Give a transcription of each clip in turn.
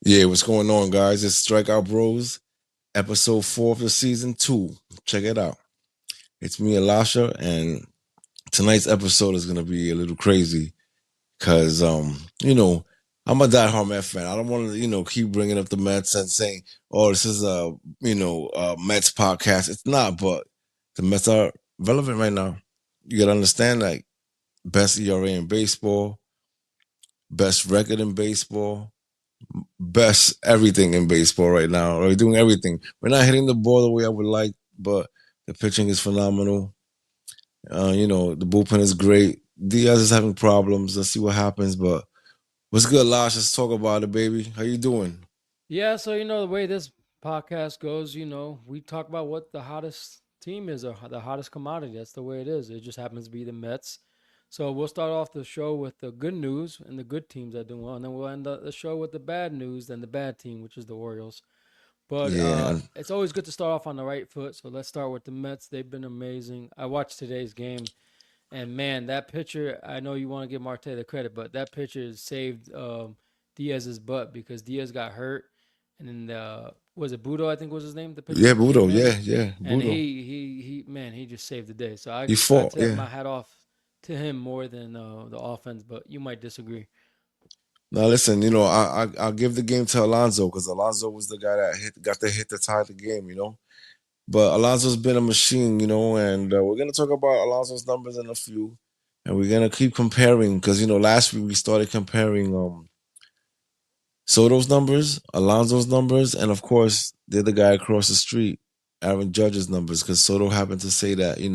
Yeah, what's going on, guys? It's Strikeout Bros, episode 4 of the season 2. Check it out. It's me, Elisha, and tonight's episode is gonna be a little crazy because, I'm a diehard Mets fan. I don't want to, keep bringing up the Mets and saying, "Oh, this is a Mets podcast." It's not, but the Mets are relevant right now. You gotta understand, like, best ERA in baseball, best record in baseball, best everything in baseball right now. We're doing everything. We're not hitting the ball the way I would like, but the pitching is phenomenal. The bullpen is great. Diaz is having problems. Let's see what happens. But what's good, Lash? Let's talk about it, baby. How you doing? Yeah, so the way this podcast goes, we talk about what the hottest team is or the hottest commodity. That's the way it is. It just happens to be the Mets. So we'll start off the show with the good news and the good teams that do well, and then we'll end the show with the bad news and the bad team, which is the Orioles. But Yeah, it's always good to start off on the right foot. So let's start with the Mets. They've been amazing. I watched today's game, and man, that pitcher. I know you want to give Marte the credit, but that pitcher saved Diaz's butt because Diaz got hurt, and then was it Budo? I think was his name. The pitcher yeah, that Budo. came in, Yeah, and Budo. he man, he just saved the day. So He I fought. tip Yeah. my hat off to him more than the offense. But you might disagree. Now listen, I'll give the game to Alonso because Alonso was the guy that got the hit to tie the game. But Alonso's been a machine, and we're gonna talk about Alonso's numbers in a few, and we're gonna keep comparing because last week we started comparing Soto's numbers, Alonso's numbers, and of course the other guy across the street, Aaron Judge's numbers, because Soto happened to say that he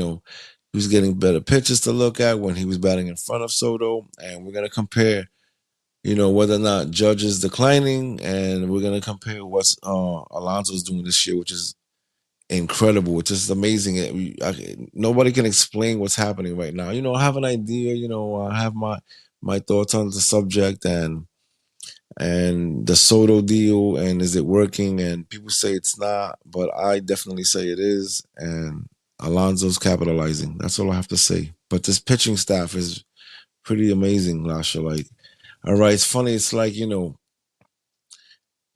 was getting better pitches to look at when he was batting in front of Soto, and we're gonna compare. Whether or not Judge is declining, and we're gonna compare what's Alonso's doing this year, which is incredible. It's just amazing. Nobody can explain what's happening right now. I have an idea. I have my thoughts on the subject and the Soto deal, and is it working? And people say it's not, but I definitely say it is. And Alonso's capitalizing. That's all I have to say. But this pitching staff is pretty amazing, Lasha. Like, all right, it's funny. It's like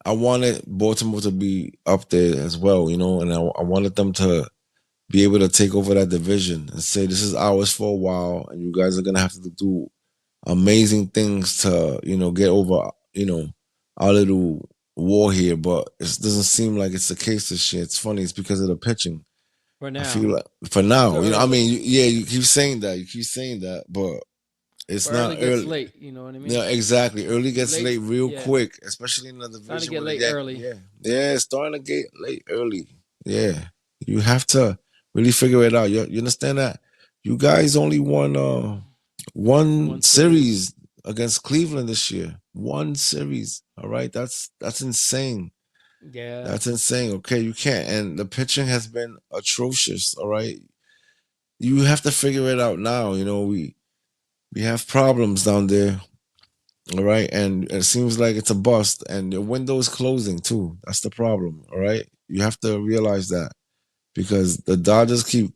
I wanted Baltimore to be up there as well, and I wanted them to be able to take over that division and say this is ours for a while, and you guys are gonna have to do amazing things to get over our little war here. But it doesn't seem like it's the case this year. It's funny. It's because of the pitching. For I now, feel like for it's now, I early, mean, yeah, you keep saying that, but it's but not early gets early. late. You know what I Yeah, mean? exactly. Early gets Late, late real yeah, quick, especially in the starting to division get with the late early. Yeah, yeah, it's starting to get late early. Yeah, you have to really figure it out. You understand that? You guys only won one One series. series against Cleveland this year. One series. All right, that's insane. Yeah, That's insane. Okay, you can't. And the pitching has been atrocious. All right, you have to figure it out now. We have problems down there. All right. And it seems like it's a bust. And the window is closing too. That's the problem. All right. You have to realize that because the Dodgers keep,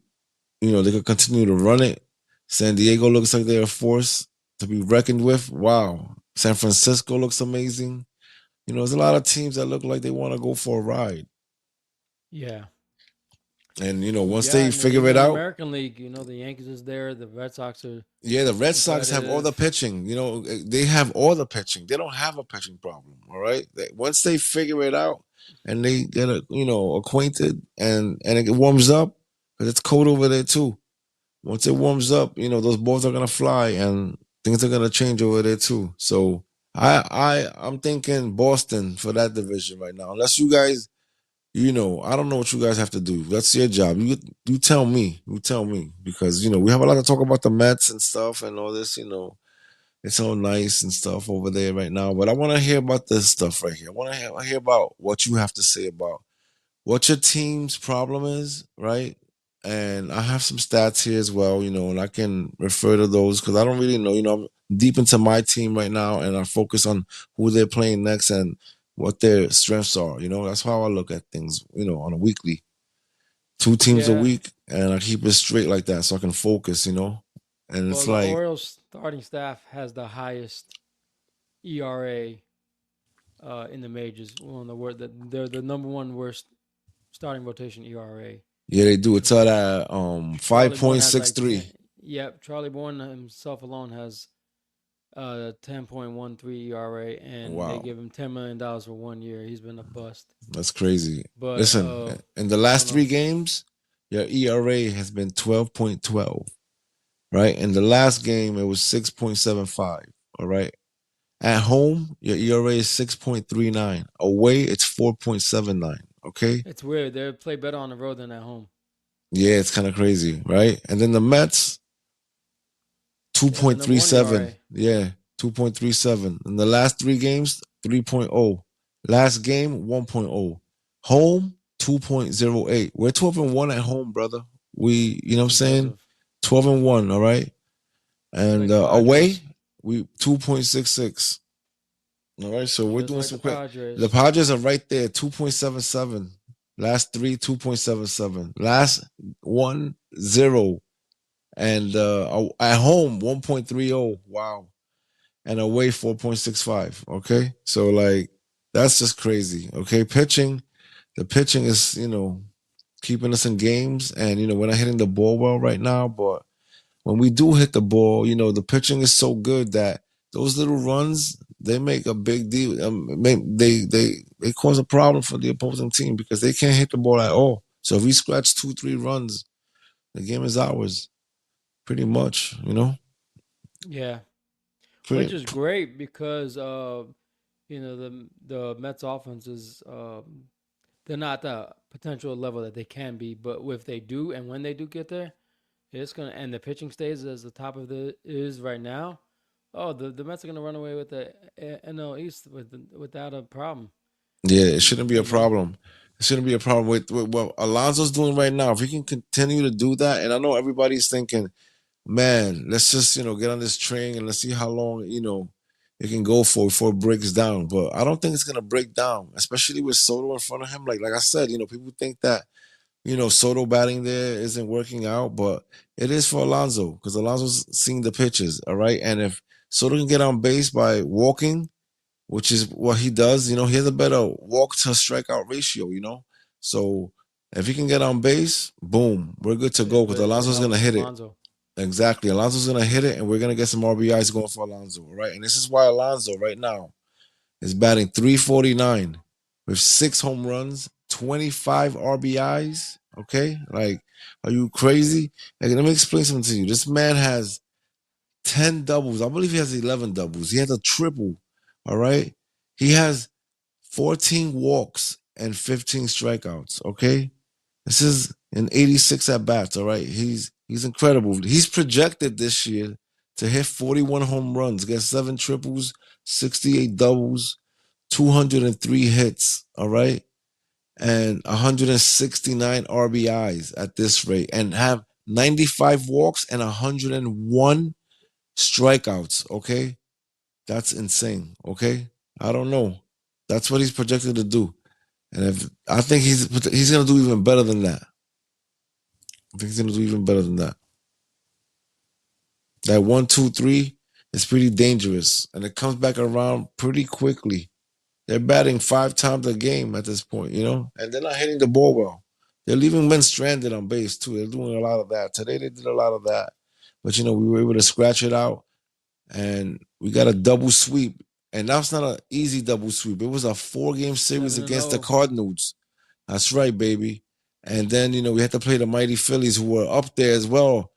they could continue to run it. San Diego looks like they're a force to be reckoned with. Wow. San Francisco looks amazing. There's a lot of teams that look like they want to go for a ride. yeah, And, once yeah. they And then figure even it in the out, American League, the Yankees is there. The Red Sox are yeah, the Red Sox have all the competitive. pitching. They have all the pitching. They don't have a pitching problem. All right. Once they figure it out and they get acquainted and it warms up because it's cold over there too. Once it warms up, those balls are gonna fly and things are gonna change over there too. So I'm thinking Boston for that division right now. Unless you guys, I don't know what you guys have to do. That's your job. You tell me. You tell me because we have a lot to talk about the Mets and stuff and all this. It's all nice and stuff over there right now. But I want to hear about this stuff right here. I want to hear about what you have to say about what your team's problem is, right? And I have some stats here as well, and I can refer to those because I don't really know. I'm deep into my team right now, and I focus on who they're playing next and what their strengths are. That's how I look at things, on a weekly. Two teams a Yeah. week, and I keep it straight like that so I can focus, And Well, it's the like, Orioles starting staff has the highest ERA in the majors. Well, in the word that they're the number one worst starting rotation ERA. yeah, they do. It's at five Charlie Bourne point has six like 10. three. Yep, Charlie Bourne himself alone has 10.13 ERA, and they Wow. give him $10 million for 1 year. He's been a bust. That's crazy. But Listen, in the I last don't three know. games, your ERA has been 12.12, right? In the last game, it was 6.75, all right? At home, your ERA is 6.39. Away, it's 4.79, okay? It's weird. They play better on the road than at home. Yeah, it's kind of crazy, right? And then the Mets, They have the number one 2.37. ERA. Yeah, 2.37. In the last three games, 3.0. Last game, 1.0. Home, 2.08. We're 12-1 at home, brother. You know what That's I'm saying? impressive. 12-1, all right? Just And like the away, Padres. we 2.66. All right, so we're Just doing like the some quick. The Padres. Padres are right there, 2.77. Last three, 2.77. Last one, 0. And at home, 1.30. Wow. And away 4.65. Okay. So like that's just crazy. Okay. The pitching is, keeping us in games. And we're not hitting the ball well right now, but when we do hit the ball, the pitching is so good that those little runs, they make a big deal. They cause a problem for the opposing team because they can't hit the ball at all. So if we scratch 2, 3 runs, the game is ours, pretty much, Yeah. Which Pretty, is great because the Mets offense is they're not the potential level that they can be, but if they do and when they do get there, it's gonna and the pitching stays as the top of the is right now. Oh, the Mets are gonna run away with the NL East without a problem. Yeah, it shouldn't be a You know, problem. It shouldn't be a problem with what Alonso's doing right now. If he can continue to do that, and I know everybody's thinking, man, let's just get on this train and let's see how long it can go for before it breaks down. But I don't think it's gonna break down, especially with Soto in front of him. Like I said, people think that Soto batting there isn't working out, but it is for Alonso because Alonso's seeing the pitches. All right, and if Soto can get on base by walking, which is what he does. He has a better walk to strikeout ratio. So if he can get on base, boom, we're good to go because it Alonso's gonna helps hit it. Alonso. Exactly. Alonso's gonna hit it, and we're gonna get some RBIs going for Alonso, right? And this is why Alonso right now is batting 349 with 6 home runs, 25 RBIs. Okay, like, are you crazy? Like, let me explain something to you. This man has 10 doubles. I believe he has 11 doubles. He has a triple. All right. He has 14 walks and 15 strikeouts. Okay. This is an 86 at bats. All right. He's incredible. He's projected this year to hit 41 home runs, get 7 triples, 68 doubles, 203 hits. All right. And 169 RBIs at this rate and have 95 walks and 101 strikeouts. Okay, that's insane. Okay, I don't know. That's what he's projected to do, and if I think he's gonna do even better than that. I think he's gonna do even better than that. That 1, 2, 3 is pretty dangerous, and it comes back around pretty quickly. They're batting 5 times a game at this point, and they're not hitting the ball well. They're leaving men stranded on base too. They're doing a lot of that. Today they did a lot of that, but we were able to scratch it out and we got a double sweep. And that's not an easy double sweep. It was a 4-game series 7 and against the 0. Cardinals. That's right, baby. And then, we had to play the mighty Phillies who were up there as well.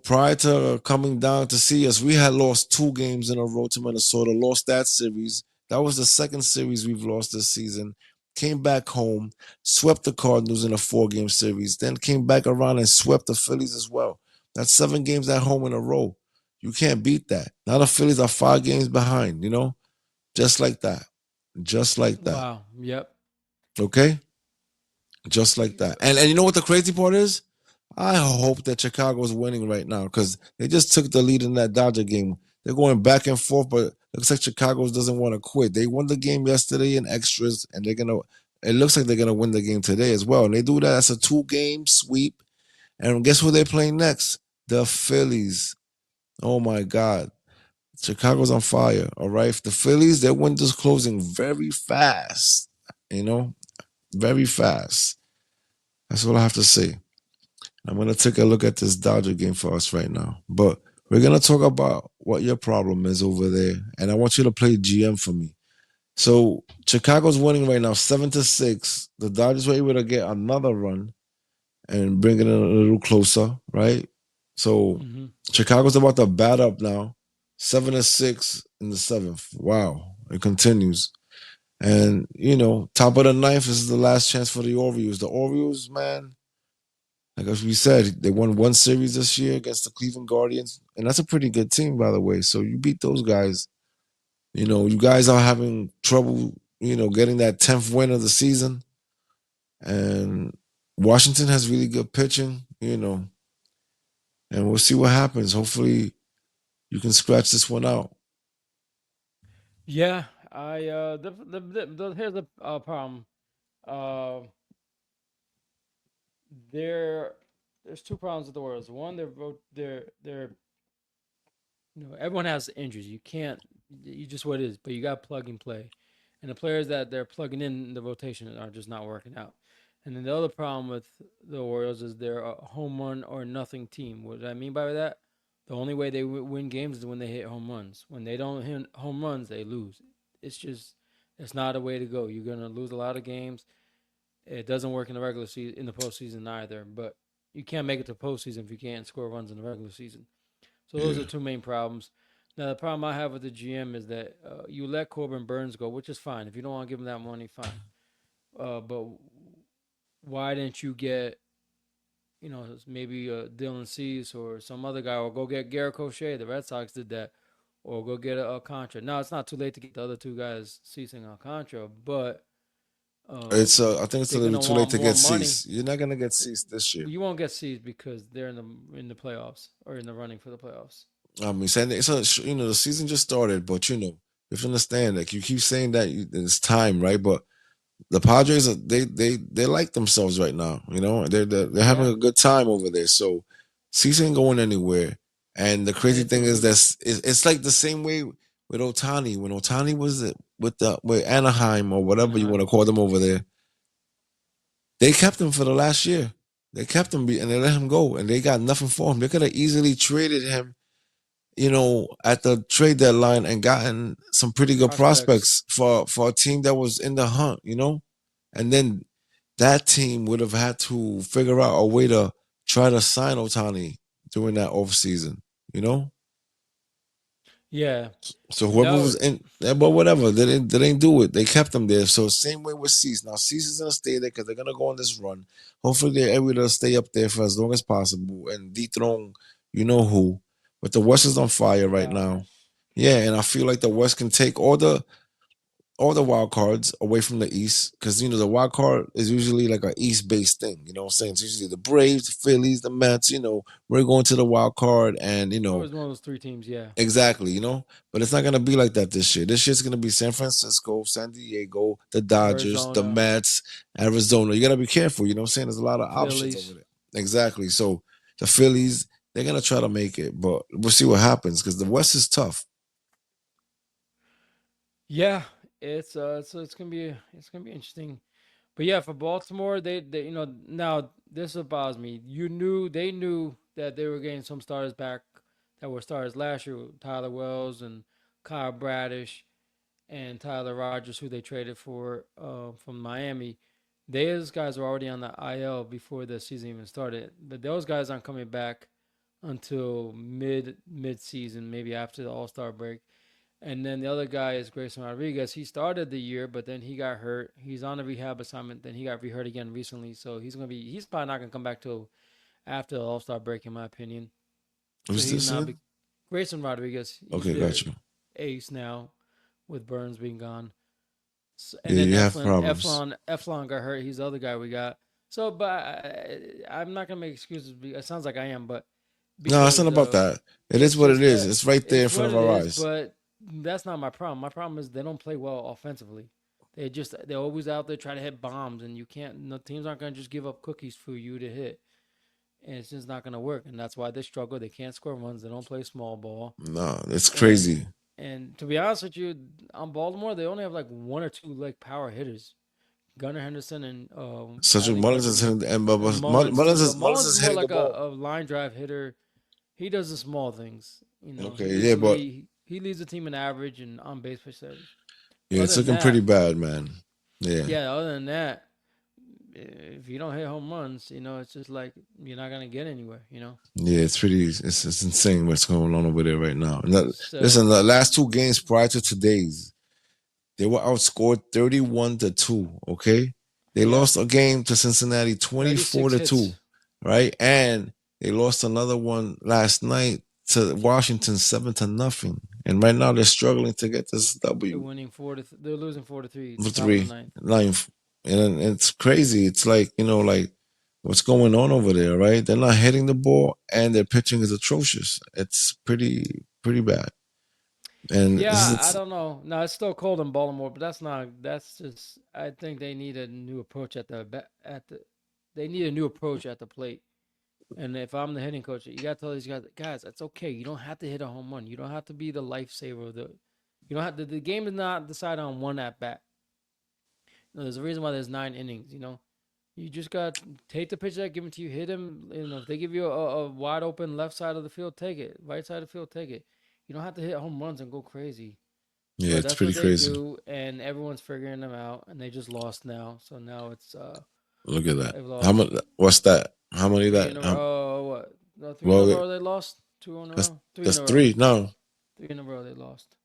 Prior to coming down to see us, we had lost 2 games in a row to Minnesota, lost that series. That was the second series we've lost this season. Came back home, swept the Cardinals in a 4-game series, then came back around and swept the Phillies as well. That's 7 games at home in a row. You can't beat that. Now the Phillies are 5 games behind, just like that. Just like that. Wow. Yep. Okay? Just like that. And you know what the crazy part is? I hope that Chicago's winning right now because they just took the lead in that Dodger game. They're going back and forth, but looks like Chicago doesn't want to quit. They won the game yesterday in extras, and it looks like they're gonna win the game today as well. And they do that. That's a 2-game sweep. And guess who they're playing next? The Phillies. Oh my God. Chicago's on fire. All right. The Phillies, their window's closing very fast. You know, very fast. That's what I have to say. I'm going to take a look at this Dodger game for us right now. But we're going to talk about what your problem is over there. And I want you to play GM for me. So Chicago's winning right now 7-6. The Dodgers were able to get another run and bring it in a little closer, right? So Chicago's about to bat up now. 7-6 in the seventh. Wow. It continues. And, top of the ninth, this is the last chance for the Orioles. The Orioles, man, like as we said, they won one series this year against the Cleveland Guardians. And that's a pretty good team, by the way. So you beat those guys. You guys are having trouble, getting that 10th win of the season. And Washington has really good pitching, and we'll see what happens. Hopefully you can scratch this one out. Yeah. Here's the problem. Uh, there's two problems with the Orioles. One, they're everyone has injuries. You can't, you just what it is. But you got plug and play, and the players that they're plugging in the rotation are just not working out. And then the other problem with the Orioles is they're a home run or nothing team. What do I mean by that? The only way they win games is when they hit home runs. When they don't hit home runs, they lose. It's not a way to go. You're gonna lose a lot of games. It doesn't work in the regular season, in the postseason either. But you can't make it to postseason if you can't score runs in the regular season. So those Yeah. are two main problems. Now the problem I have with the GM is that you let Corbin Burns go, which is fine. If you don't want to give him that money, fine. But why didn't you get, maybe Dylan Cease or some other guy, or go get Garrett Crochet? The Red Sox did that, or go get a Contra. Now it's not too late to get the other two guys Cease and Alcantara, but I think it's a they're little gonna too late want to more get money. Cease. You're not gonna get Cease this year. You won't get Cease because they're in the playoffs or in the running for the playoffs. I mean, saying the season just started, but you have to understand, like you keep saying that it's time, right? But the Padres they like themselves right now. They're having Yeah, a good time over there. So Cease ain't going anywhere. And the and crazy it's a thing is good. that it's like the same way with Otani. When Otani was with Anaheim or whatever you want Anaheim. to call them over there, they kept him for the last year. They kept him and they let him go, and they got nothing for him. They could have easily traded him, at the trade deadline and gotten some pretty good Prospects. prospects for a team that was in the hunt. And then that team would have had to figure out a way to try to sign Otani during that off season, you know? Yeah. So whoever No. was in but whatever, they didn't do it. They kept him there. So same way with Cease. Now Cease is gonna stay there because they're gonna go on this run. Hopefully they're able to stay up there for as long as possible and dethrone you know who. But the West is on fire The right now. Dodgers. Yeah, and I feel like the West can take all the wild cards away from the East because the wild card is usually like a East based thing. You know what I'm saying? It's usually the Braves, the Phillies, the Mets. We're going to the wild card, and It's always one of those three teams. Yeah. exactly. But it's not gonna be like that this year. This year's gonna be San Francisco, San Diego, the Dodgers, the Arizona, Mets, Arizona. You gotta be careful. You know what I'm saying? There's a lot of options over Phillies. there. Exactly. So the Phillies, they're gonna try to make it, but we'll see what happens because the West is tough. Yeah. It's gonna be interesting. But yeah, for Baltimore, they now this bothers me. They knew that they were getting some starters back that were starters last year, Tyler Wells and Kyle Bradish and Tyler Rogers, who they traded for from Miami. Those guys were already on the IL before the season even started. But those guys aren't coming back until mid season, maybe after the All Star break. And then the other guy is Grayson Rodriguez. He started the year, but then he got hurt. He's on a rehab assignment. Then he got hurt again recently, so he's probably not gonna come back till after the All Star break, in my opinion. So Who's he's this not. again? Grayson Rodriguez, he's Okay, their got you. ace now, with Burns being gone. And Yeah, then you have problems. Eflon got hurt. He's the other guy we got. So, but I'm not gonna make excuses. It sounds like I am, but No, it's not because about that. It is it's what it just is. that It's right there in it's front what of it our is. eyes. But that's not my problem. My problem is they don't play well offensively. They're always out there trying to hit bombs, and you can't. No teams aren't gonna just give up cookies for you to hit, and it's just not gonna work. And that's why they struggle. They can't score runs. They don't play small ball. No, it's And crazy. to be honest with you, on Baltimore, they only have like one or two like power hitters. Gunnar Henderson and Cedric Adley Mullins is Rutschman, hitting, and and Mullins too. But Mullins Mullins is is more hitting the like ball. a line drive hitter. He does the small things. You know, Okay, yeah, but he leads the team in average and on base percentage. yeah, Other it's than looking pretty that, bad, man. Yeah, yeah. Other than that, if you don't hit home runs, you know, it's just like you're not gonna get anywhere. You know. yeah, it's insane what's going on over there right now. And listen, So the last two games prior to today's, they were outscored 31-2. Okay, they yeah, lost a game to Cincinnati 24 36 to two, hits. right? And they lost another one last night to Washington 7-0. And right now they're struggling to get this They're W winning they're losing 4-3. for Top of the three ninth. ninth. And it's crazy. It's like, like what's going on over there, right? They're not hitting the ball and their pitching is atrocious. It's pretty bad. And Yeah, I don't know. No, it's still cold in Baltimore, but that's not. That's just. I think they need a new approach at the. They need a new approach at the plate. And if I'm the hitting coach, you gotta tell these guys, it's okay. You don't have to hit a home run. You don't have to be the lifesaver of the. You don't have the game is not decided on one at bat. There's a reason why there's 9 innings. You just got to take the pitch that given to you, hit him. If they give you a wide open left side of the field, take it. Right side of the field, take it. You don't have to hit home runs and go crazy. yeah, But it's that's pretty what they crazy. do, and everyone's figuring them out. And they just lost now, so now it's Look at that. they've How lost much? What's that? How many three in that? a row. What? No, three in a Well, row they lost. Two in a that's row. Three in that's a row. three. No, 3 in a row they lost.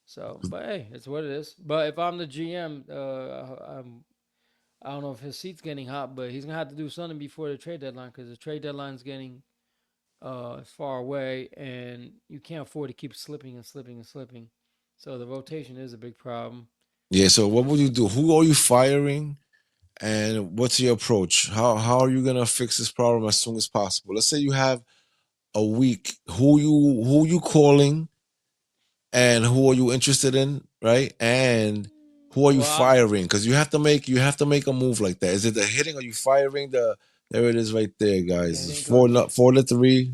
So, but hey, it's what it is. But if I'm the GM, I don't know if his seat's getting hot, but he's gonna have to do something before the trade deadline because the trade deadline's getting far away, and you can't afford to keep slipping and slipping and slipping. So the rotation is a big problem. yeah. So what would you do? Who are you firing? And what's your approach? How are you gonna fix this problem as soon as possible? Let's say you have a week. Who you calling, and who are you interested in, right? And who are you Well, firing? Because you have to make a move like that. Is it the hitting? Are you firing the? There it is, right there, the guys. It's hitting four coach, 4-3.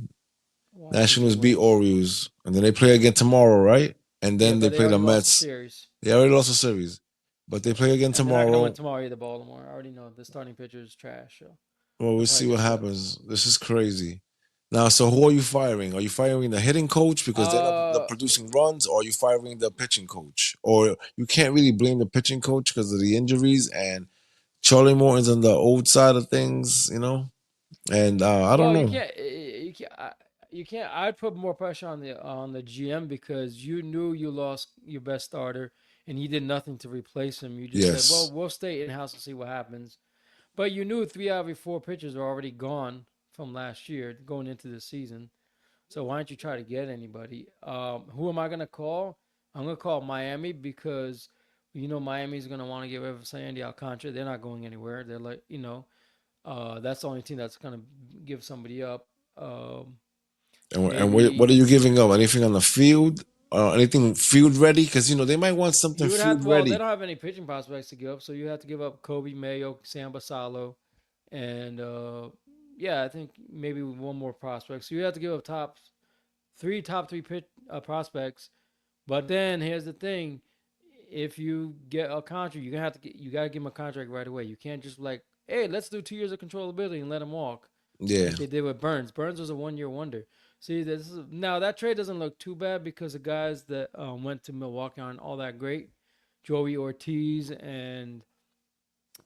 Nationals Washington beat wins. Orioles, and then they play again tomorrow, right? And Yeah, then they but they play the already lost the Mets. series, They already lost the series, but they play again and they're not gonna win tomorrow. tomorrow either. Baltimore, I already know the starting pitcher is trash, so Well, they'll we'll probably see get what swept. happens. This is crazy. Now, so who are you firing? Are you firing the hitting coach because they're not Uh, producing runs, or are you firing the pitching coach? Or you can't really blame the pitching coach because of the injuries, and Charlie Morton's on the old side of things. And I don't well, know. you can't. I'd put more pressure on the GM because you knew you lost your best starter, and he did nothing to replace him. You just said, "Well, Yes. we'll stay in house and see what happens." But you knew 3 out of 4 pitchers are already gone from last year going into the season. So why don't you try to get anybody? Who am I gonna call? I'm gonna call Miami because Miami's gonna want to get rid of Sandy Alcantara. They're not going anywhere. They're like that's the only team that's gonna give somebody up. And what are Maybe you giving up? Anything on the field? Anything field ready? Because they might want something you would have field to. Well, they ready. don't have any pitching prospects to give up, so you have to give up Kobe Mayo, Sam Basalo, and yeah, I think maybe one more prospect. So you have to give up top three prospects. But then here's the thing: if you get a contract, you gotta give him a contract right away. You can't just like, hey, let's do 2 years of controllability and let him walk, Yeah. like they did with Burns. Burns was a 1 year wonder. See, now that trade doesn't look too bad because the guys that went to Milwaukee aren't all that great. Joey Ortiz and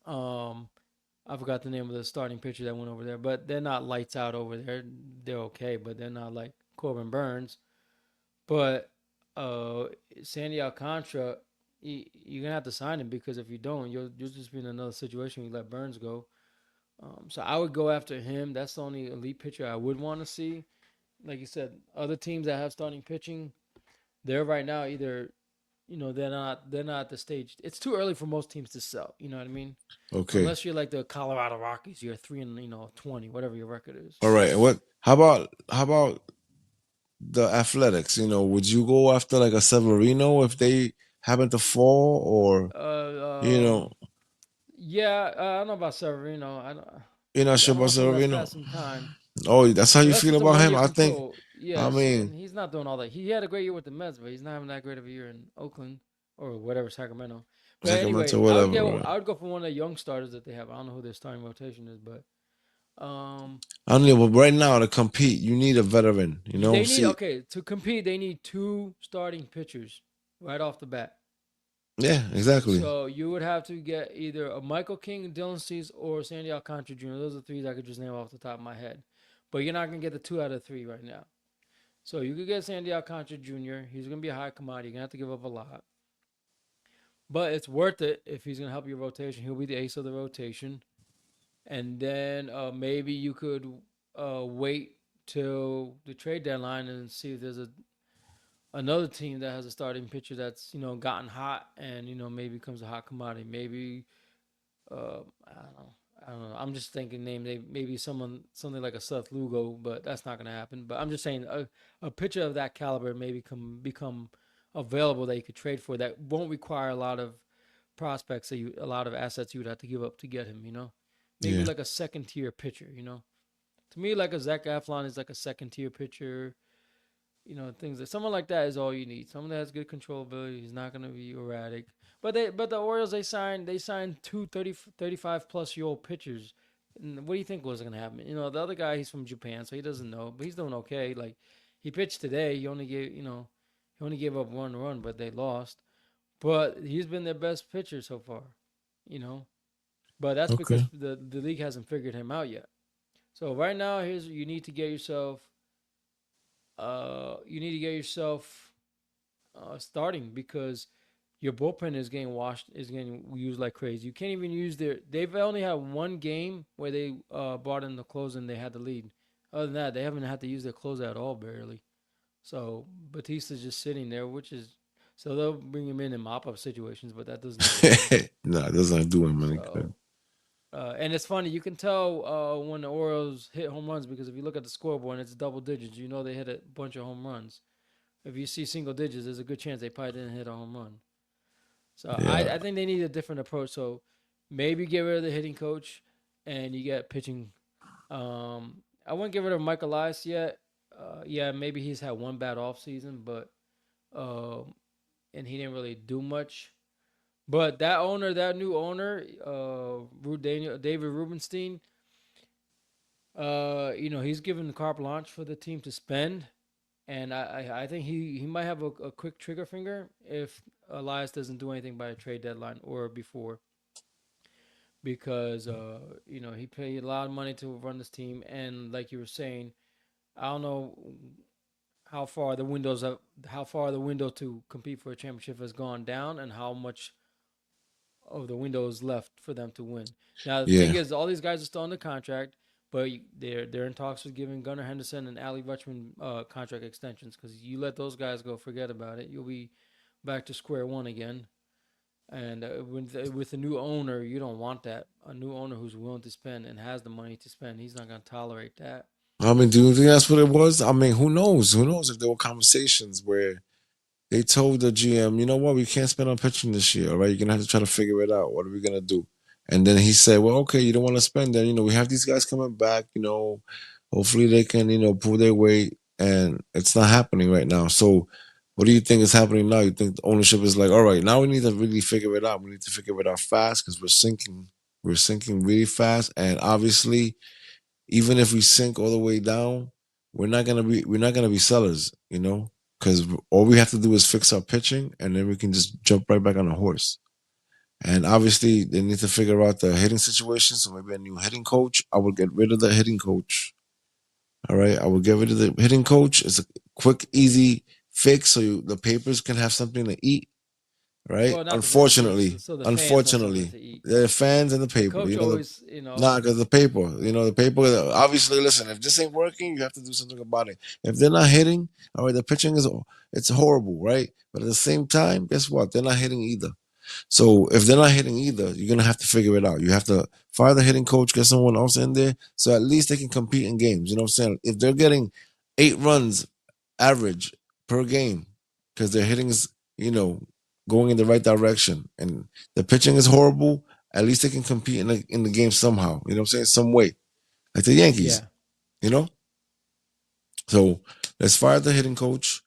um, I forgot the name of the starting pitcher that went over there, but they're not lights out over there. They're okay, but they're not like Corbin Burns. But uh, Sandy Alcantara, you're gonna have to sign him because if you don't, you'll just be in another situation. You let Burns go. So I would go after him. That's the only elite pitcher I would want to see. like you said, other teams that have starting pitching, they're right now either they're not at the stage. It's too early for most teams to sell. You know what I mean? Okay. Unless you're like the Colorado Rockies, you're 3 and 20, whatever your record is. All right. And what? How about the Athletics? Would you go after like a Severino if they happen to fall, or you know, Yeah, I don't know about Severino. you're not I sure don't know about if he lets Severino? pass some time. Oh, that's how you Unless feel it's a about him? 1 year I think. control. I Yes, mean, and he's not doing all that. He had a great year with the Mets, but he's not having that great of a year in Oakland or whatever, Sacramento. But Sacramento, anyway, I would whatever. go. Right? I would go for one of the young starters that they have. I don't know who their starting rotation is, but um, I don't know, but right now to compete, you need a veteran. they need See, okay to compete. They need two starting pitchers right off the bat. yeah, exactly. So you would have to get either a Michael King, Dylan Cease, or Sandy Alcantara Jr. Those are three that I could just name off the top of my head. But you're not gonna get the two out of three right now. So you could get Sandy Alcantara Jr. He's gonna be a high commodity. You're gonna have to give up a lot, but it's worth it if he's gonna help your rotation. He'll be the ace of the rotation, and then maybe you could wait till the trade deadline and see if there's another team that has a starting pitcher that's gotten hot and maybe becomes a hot commodity. Maybe I don't know. I don't know. I'm just thinking maybe something like a Seth Lugo, but that's not going to happen. But I'm just saying a pitcher of that caliber may become available that you could trade for that won't require a lot of prospects a lot of assets you would have to give up to get him. Maybe Yeah. like a second tier pitcher. To me, like a Zach Eflin is like a second tier pitcher. Things that someone like that is all you need. Someone that has good control ability. He's not going to be erratic. But the Orioles they signed two 35 plus year old pitchers. And what do you think was going to happen? The other guy he's from Japan, so he doesn't know, but he's doing okay. Like he pitched today, he only gave up 1 run, but they lost. But he's been their best pitcher so far. You know, but that's because Okay. the league hasn't figured him out yet. So right now, here's you need to get yourself starting because your bullpen is getting used like crazy. You can't even use they've only had one game where they brought in the closer and they had the lead. Other than that, they haven't had to use their closer at all barely. So Batista's just sitting there, so they'll bring him in mop up situations, but that doesn't do any good. No, it doesn't do him any good. So and it's funny, you can tell when the Orioles hit home runs because if you look at the scoreboard and it's double digits, they hit a bunch of home runs. If you see single digits, there's a good chance they probably didn't hit a home run. So I, Yeah. I think they need a different approach. So maybe get rid of the hitting coach and you get pitching. I wouldn't get rid of Mike Elias yet. Yeah, maybe he's had one bad off season, but and he didn't really do much. But that new owner, David Rubenstein, he's given carte blanche for the team to spend, and I think he might have a quick trigger finger if Elias doesn't do anything by a trade deadline or before, because he paid a lot of money to run this team, and like you were saying, I don't know how far the window to compete for a championship has gone down, and how much of the window is left for them to win. Now the thing Yeah. is, all these guys are still under contract, but they're in talks with giving Gunnar Henderson and Ali Rutschman contract extensions because you let those guys go, forget about it. You'll be back to square one again. And with a new owner, you don't want that. A new owner who's willing to spend and has the money to spend, he's not going to tolerate that. I mean, do you think that's what it was? I mean, who knows? Who knows if there were conversations where they told the GM, you know what, we can't spend on pitching this year, all right? You're gonna have to try to figure it out. What are we gonna do? And then he said, well, okay, you don't want to spend then, we have these guys coming back, hopefully they can, pull their weight, and it's not happening right now. So what do you think is happening now? You think the ownership is like, all right, now we need to really figure it out. We need to figure it out fast because we're sinking really fast. And obviously, even if we sink all the way down, we're not gonna be sellers, because all we have to do is fix our pitching, and then we can just jump right back on the horse. And obviously, they need to figure out the hitting situation. So maybe a new hitting coach. I would get rid of the hitting coach. All right, I would get rid of the hitting coach. It's a quick, easy fix, so the papers can have something to eat. right? Well, not the rest to eat, Unfortunately, so the fans have something unfortunately, to eat. the fans and the The paper, coach always, not because the paper, the paper. Obviously, listen, if this ain't working, you have to do something about it. If they're not hitting, all right, the pitching it's horrible, right? But at the same time, guess what? They're not hitting either. So if they're not hitting either, you're gonna have to figure it out. You have to fire the hitting coach, get someone else in there, so at least they can compete in games. You know what I'm saying? If they're getting 8 runs average per game because their hitting is, going in the right direction, and the pitching is horrible, at least they can compete in the game somehow. You know what I'm saying? Some way, like the Yankees. yeah. You know. So let's fire the hitting coach.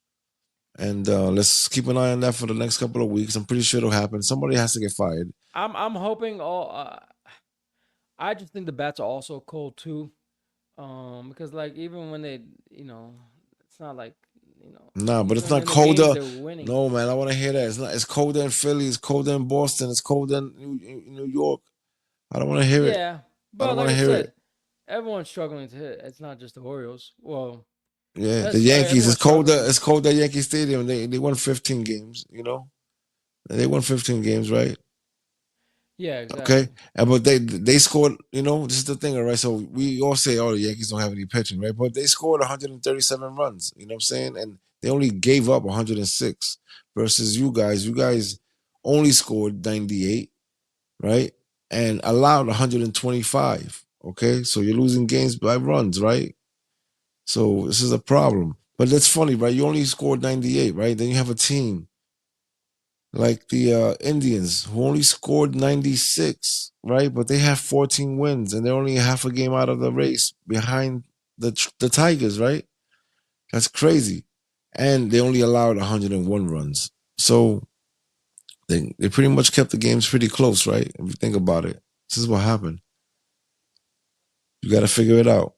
And let's keep an eye on that for the next couple of weeks. I'm pretty sure it'll happen. Somebody has to get fired. I'm hoping all. I just think the bats are also cold too, because like even when they, it's not like Nah, but it's even not in the games colder. they're winning. No, man, I want to hear that. It's not. It's colder in Philly. It's colder in Boston. It's colder in New York. I don't want to hear it. Yeah, I but don't like want I to hear it. said, everyone's struggling to hit. It's not just the Orioles. Well, Yeah, the that's right. Yankees. It's Everyone's colder. struggling. It's colder at Yankee Stadium. They won 15 games. They won 15 games, right? Yeah, Okay, exactly. but they scored. This is the thing, all right. So we all say, "Oh, the Yankees don't have any pitching," right? But they scored 137 runs. You know what I'm saying? And they only gave up 106 versus you guys. You guys only scored 98, right? And allowed 125. Okay, so you're losing games by runs, right? So this is a problem. But that's funny, right? You only scored 98, right? Then you have a team like the Indians, who only scored 96, right? But they have 14 wins and they're only half a game out of the race behind the Tigers, right? That's crazy. And they only allowed 101 runs. So they pretty much kept the games pretty close, right? If you think about it, this is what happened. You got to figure it out.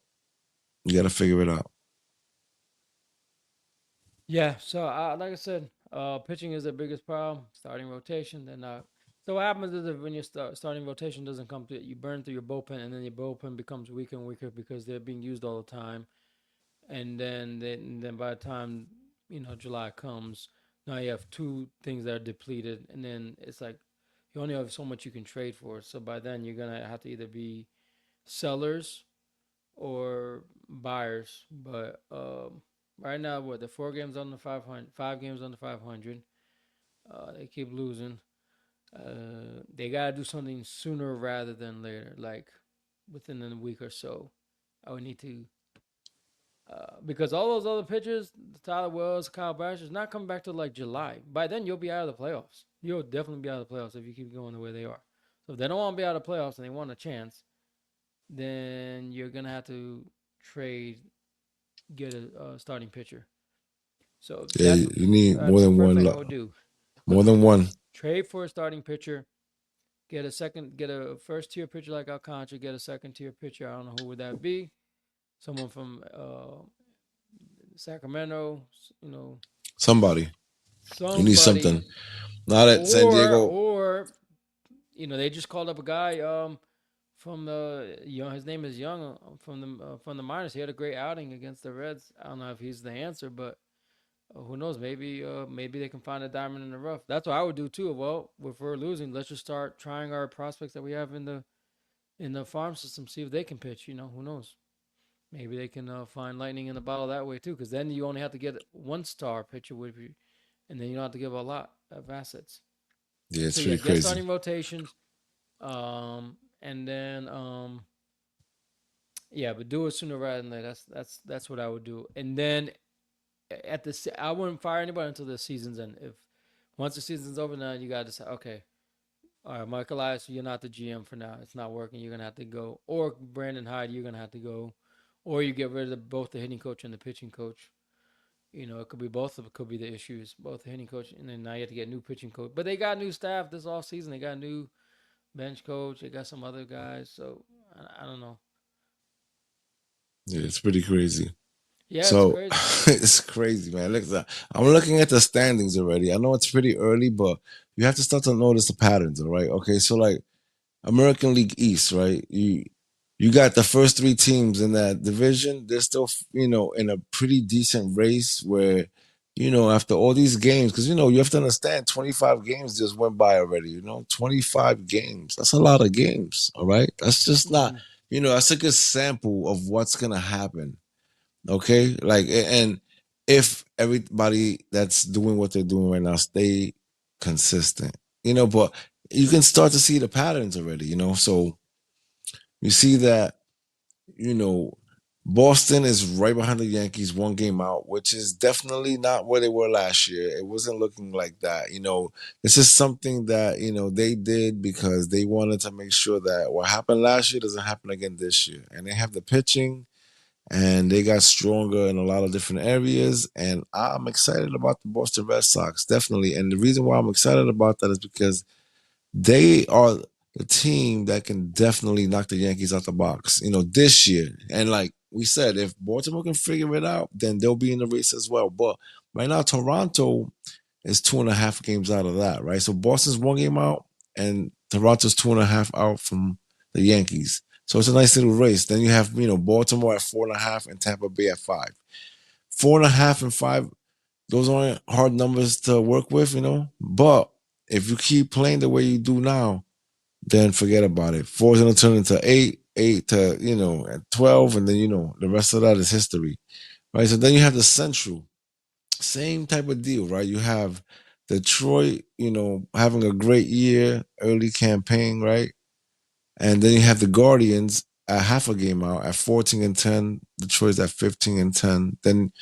You got to figure it out. Yeah. So like I said, pitching is the biggest problem. Starting rotation. Then so what happens is if when your starting rotation doesn't come to it, you burn through your bullpen, and then your bullpen becomes weaker and weaker because they're being used all the time. And then by the time July comes, now you have two things that are depleted, and then it's like you only have so much you can trade for. So by then you're gonna have to either be sellers or buyers. But right now, what the 4 games under 500, 5 games under 500, they keep losing. They gotta do something sooner rather than later, like within a week or so. I would need to because all those other pitchers, Tyler Wells, Kyle Basher, is not coming back to like July. By then, you'll be out of the playoffs. You'll definitely be out of the playoffs if you keep going the way they are. So if they don't want to be out of the playoffs and they want a chance, then you're gonna have to trade, get a starting pitcher. So Yeah, you need more that's the than first one. thing I would do. More than one. Trade for a starting pitcher. Get a first tier pitcher like Alcantara. Get a second tier pitcher. I don't know who would that be. Someone from Sacramento, you know, Somebody. You need somebody, something. Not at San Diego. or they just called up a guy from the his name is Young from the minors. He had a great outing against the Reds. I don't know if he's the answer, but who knows? Maybe they can find a diamond in the rough. That's what I would do too. Well, if we're losing, let's just start trying our prospects that we have in the farm system. See if they can pitch. Who knows? Maybe they can find lightning in the bottle that way too, because then you only have to get one star pitcher with you, and then you don't have to give a lot of assets. Yeah, So it's yeah, pretty get crazy. starting rotations, and then yeah, but do it sooner rather than later. That's what I would do. And then I wouldn't fire anybody until the season's end. If once the season's over, now you gotta decide. Okay, all right, Michael Elias, you're not the GM for now. It's not working. You're gonna have to go. Or Brandon Hyde, you're gonna have to go. Or you get rid of both the hitting coach and the pitching coach. It could be both of it. Could be the issues, both the hitting coach, and then now you have to get a new pitching coach. But they got new staff this off season. They got a new bench coach. They got some other guys. So I don't know. Yeah, it's pretty crazy. Yeah, it's So crazy. it's crazy, man. Look, I'm looking at the standings already. I know it's pretty early, but you have to start to notice the patterns, all right? Okay, so like American League East, right? You got the first three teams in that division. They're still, in a pretty decent race where after all these games, because you have to understand 25 games just went by already, 25 games. That's a lot of games, all right? That's just not, Mhm. that's a good sample of what's gonna happen. Okay? Like and if everybody that's doing what they're doing right now stay consistent, but you can start to see the patterns already, So you see that you know, Boston is right behind the Yankees, one game out, which is definitely not where they were last year. It wasn't looking like that. This is something that, they did because they wanted to make sure that what happened last year doesn't happen again this year. And they have the pitching and they got stronger in a lot of different areas. And I'm excited about the Boston Red Sox, definitely. And the reason why I'm excited about that is because they are the team that can definitely knock the Yankees out the box, this year. And like we said, if Baltimore can figure it out, then they'll be in the race as well. But right now, Toronto is 2.5 games out of that, right? So Boston's one game out, and Toronto's 2.5 out from the Yankees. So it's a nice little race. Then you have, Baltimore at 4.5 and Tampa Bay at 5. 4.5 and 5, those aren't hard numbers to work with, But if you keep playing the way you do now, then forget about it. 4 is going to turn into 8, 8 to, 12, and then, the rest of that is history, right? So then you have the Central, same type of deal, right? You have Detroit, having a great year, early campaign, right? And then you have the Guardians at half a game out at 14-10. Detroit's at 15-10. Then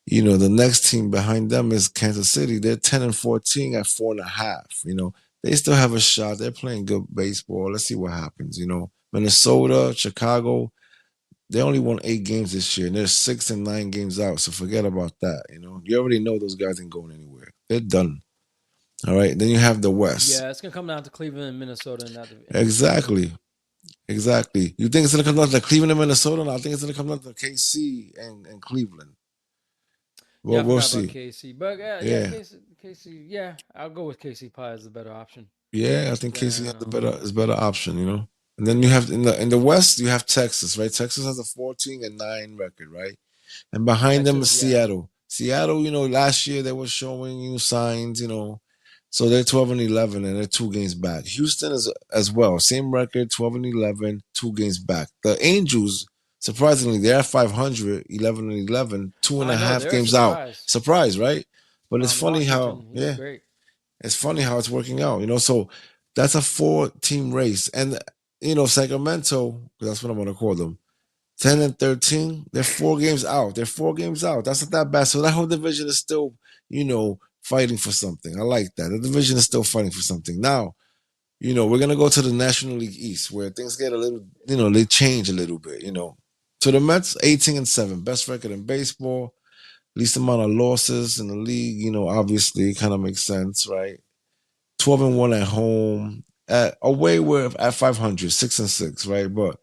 the next team behind them is Kansas City. They're 10-14 at 4.5. They still have a shot. They're playing good baseball. Let's see what happens. Minnesota, Chicago, they only won 8 games this year, and they're 6 and 9 games out. So forget about that. You already know those guys ain't going anywhere. They're done. All right. Then you have the West. Yeah, it's gonna come down to Cleveland and Minnesota in that division. Exactly. Exactly. You think it's gonna come down to Cleveland and Minnesota? No, I think it's gonna come down to KC and Cleveland. Yeah, Well, I we'll forgot about see. KC, but yeah, Yeah. KC. Yeah, I'll go with KC Pie as the better option Yeah, I think KC has than the better option, And then you have in the West, you have Texas, right? Texas has a 14-9 record, right? And behind them is Texas. Yeah, Seattle. Seattle, last year they were showing signs, So they're 12-11 and they're 2 games back. Houston is as well, same record, 12-11, 2 games back. The Angels, surprisingly, they're at 500, 11-11, two and I a know half they're a games out. surprise. Surprise, right? But it's funny how, Washington, he's yeah, great. it's funny how it's working out, So that's a 4-team race. And, Sacramento, 'cause that's what I'm going to call them, 10-13, they're 4 games out. They're 4 games out. That's not that bad. So that whole division is still, fighting for something. I like that. The division is still fighting for something. Now, we're going to go to the National League East where things get a little, they change a little bit. So the Mets, 18-7, best record in baseball, least amount of losses in the league, obviously kind of makes sense, right? 12-1 at home, away we're at 500, 6-6, right? But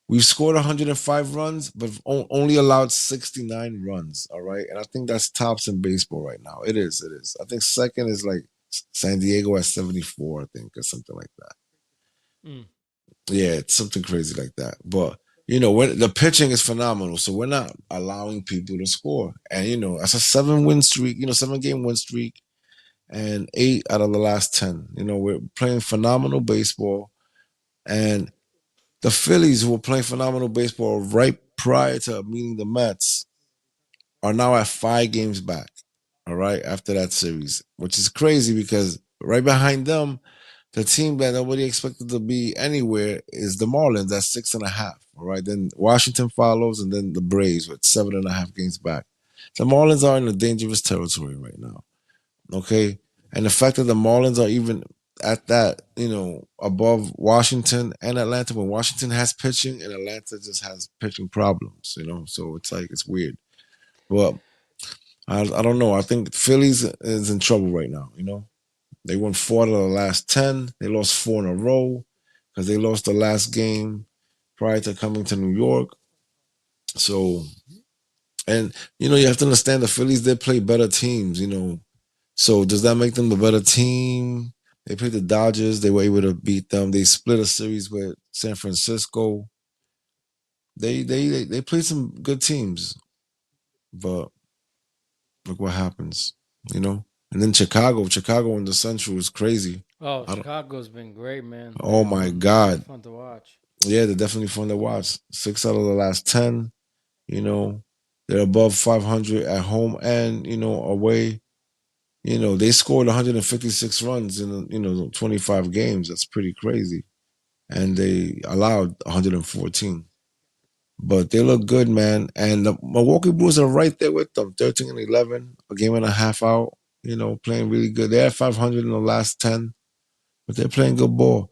we've scored 105 runs, but only allowed 69 runs. All right, and I think that's tops in baseball right now. It is. It is. I think second is like San Diego at 74. I think or something like that. Mm. Yeah, it's something crazy like that. But when the pitching is phenomenal, so we're not allowing people to score. And that's a 7-win streak. 7-game win streak and 8 out of the last 10. We're playing phenomenal baseball, and the Phillies, who were playing phenomenal baseball right prior to meeting the Mets, are now at 5 games back. All right, after that series, which is crazy because right behind them, the team that nobody expected to be anywhere is the Marlins at 6.5. All right, then Washington follows, and then the Braves with 7.5 games back. The Marlins are in a dangerous territory right now. Okay. And the fact that the Marlins are even at that, above Washington and Atlanta, when Washington has pitching and Atlanta just has pitching problems. So it's like, it's weird. Well, I don't know. I think Phillies is in trouble right now. They won 4 out of the last 10. They lost 4 in a row because they lost the last game prior to coming to New York. So, and, you have to understand the Phillies, they play better teams. So does that make them the better team? They played the Dodgers. They were able to beat them. They split a series with San Francisco. They played some good teams, but Look what happens, you know. And then Chicago in the Central is crazy. Oh, I don't. Chicago's been great, man. Oh my They're God, fun to watch. yeah, they're definitely fun to watch. 6 out of the last 10, you know, they're above 500 at home and away. They scored 156 runs in 25 games. That's pretty crazy, and they allowed 114. But they look good, man. And the Milwaukee Brewers are right there with them, 13 and 11, a game and a half out. Playing really good. They're at 500 in the last 10, but they're playing good ball.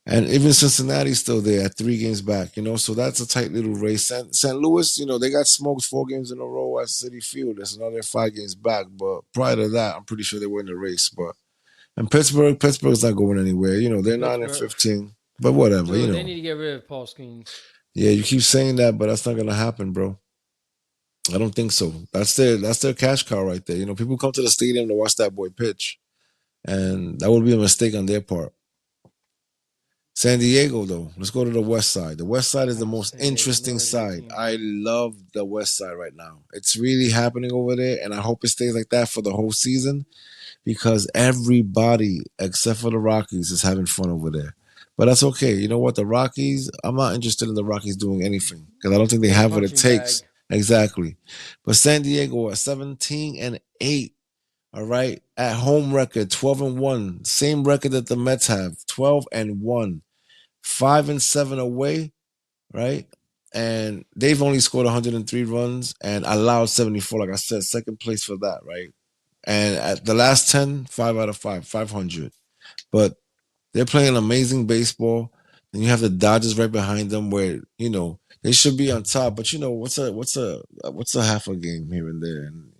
And even Cincinnati's still there at 3 games back. So that's a tight little race. St. Louis, they got smoked 4 games in a row at City Field. That's another 5 games back. But prior to that, I'm pretty sure they were in the race. But and Pittsburgh's not going anywhere. They're 9 and Pittsburgh, 15. But whatever, dude, they need to get rid of Paul Skeens. Yeah, you keep saying that, but that's not gonna happen, bro. I don't think so. That's their cash cow right there. People come to the stadium to watch that boy pitch, and that would be a mistake on their part. San Diego, though, let's go to the West Side. The West Side is the most San Diego's interesting another great side. team. I love the West Side right now. It's really happening over there, and I hope it stays like that for the whole season because everybody except for the Rockies is having fun over there. But that's okay. You know what? The Rockies, I'm not interested in the Rockies doing anything because I don't think they They're a have what it punching bag. takes. Exactly. But San Diego at 17 and 8. All right. At home record, 12 and 1. Same record that the Mets have, 12 and 1. 5 and 7 away, right? And they've only scored 103 runs and allowed 74. Like I said, second place for that, right? And at the last 10, 5 out of 5, 500. But they're playing amazing baseball. And you have the Dodgers right behind them where, they should be on top. But what's a half a game here and there? And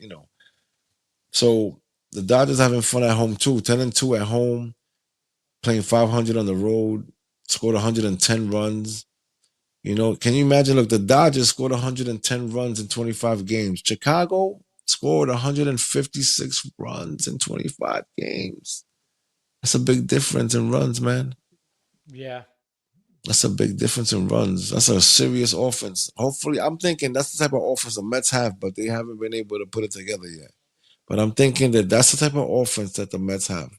so the Dodgers having fun at home too. 10 and 2 at home, playing 500 on the road, scored 110 runs. Can you imagine? Look, the Dodgers scored 110 runs in 25 games. Chicago scored 156 runs in 25 games. That's a big difference in runs, man. Yeah. That's a big difference in runs. That's a serious offense. Hopefully, I'm thinking that's the type of offense the Mets have, but they haven't been able to put it together yet. But I'm thinking that that's the type of offense that the Mets have.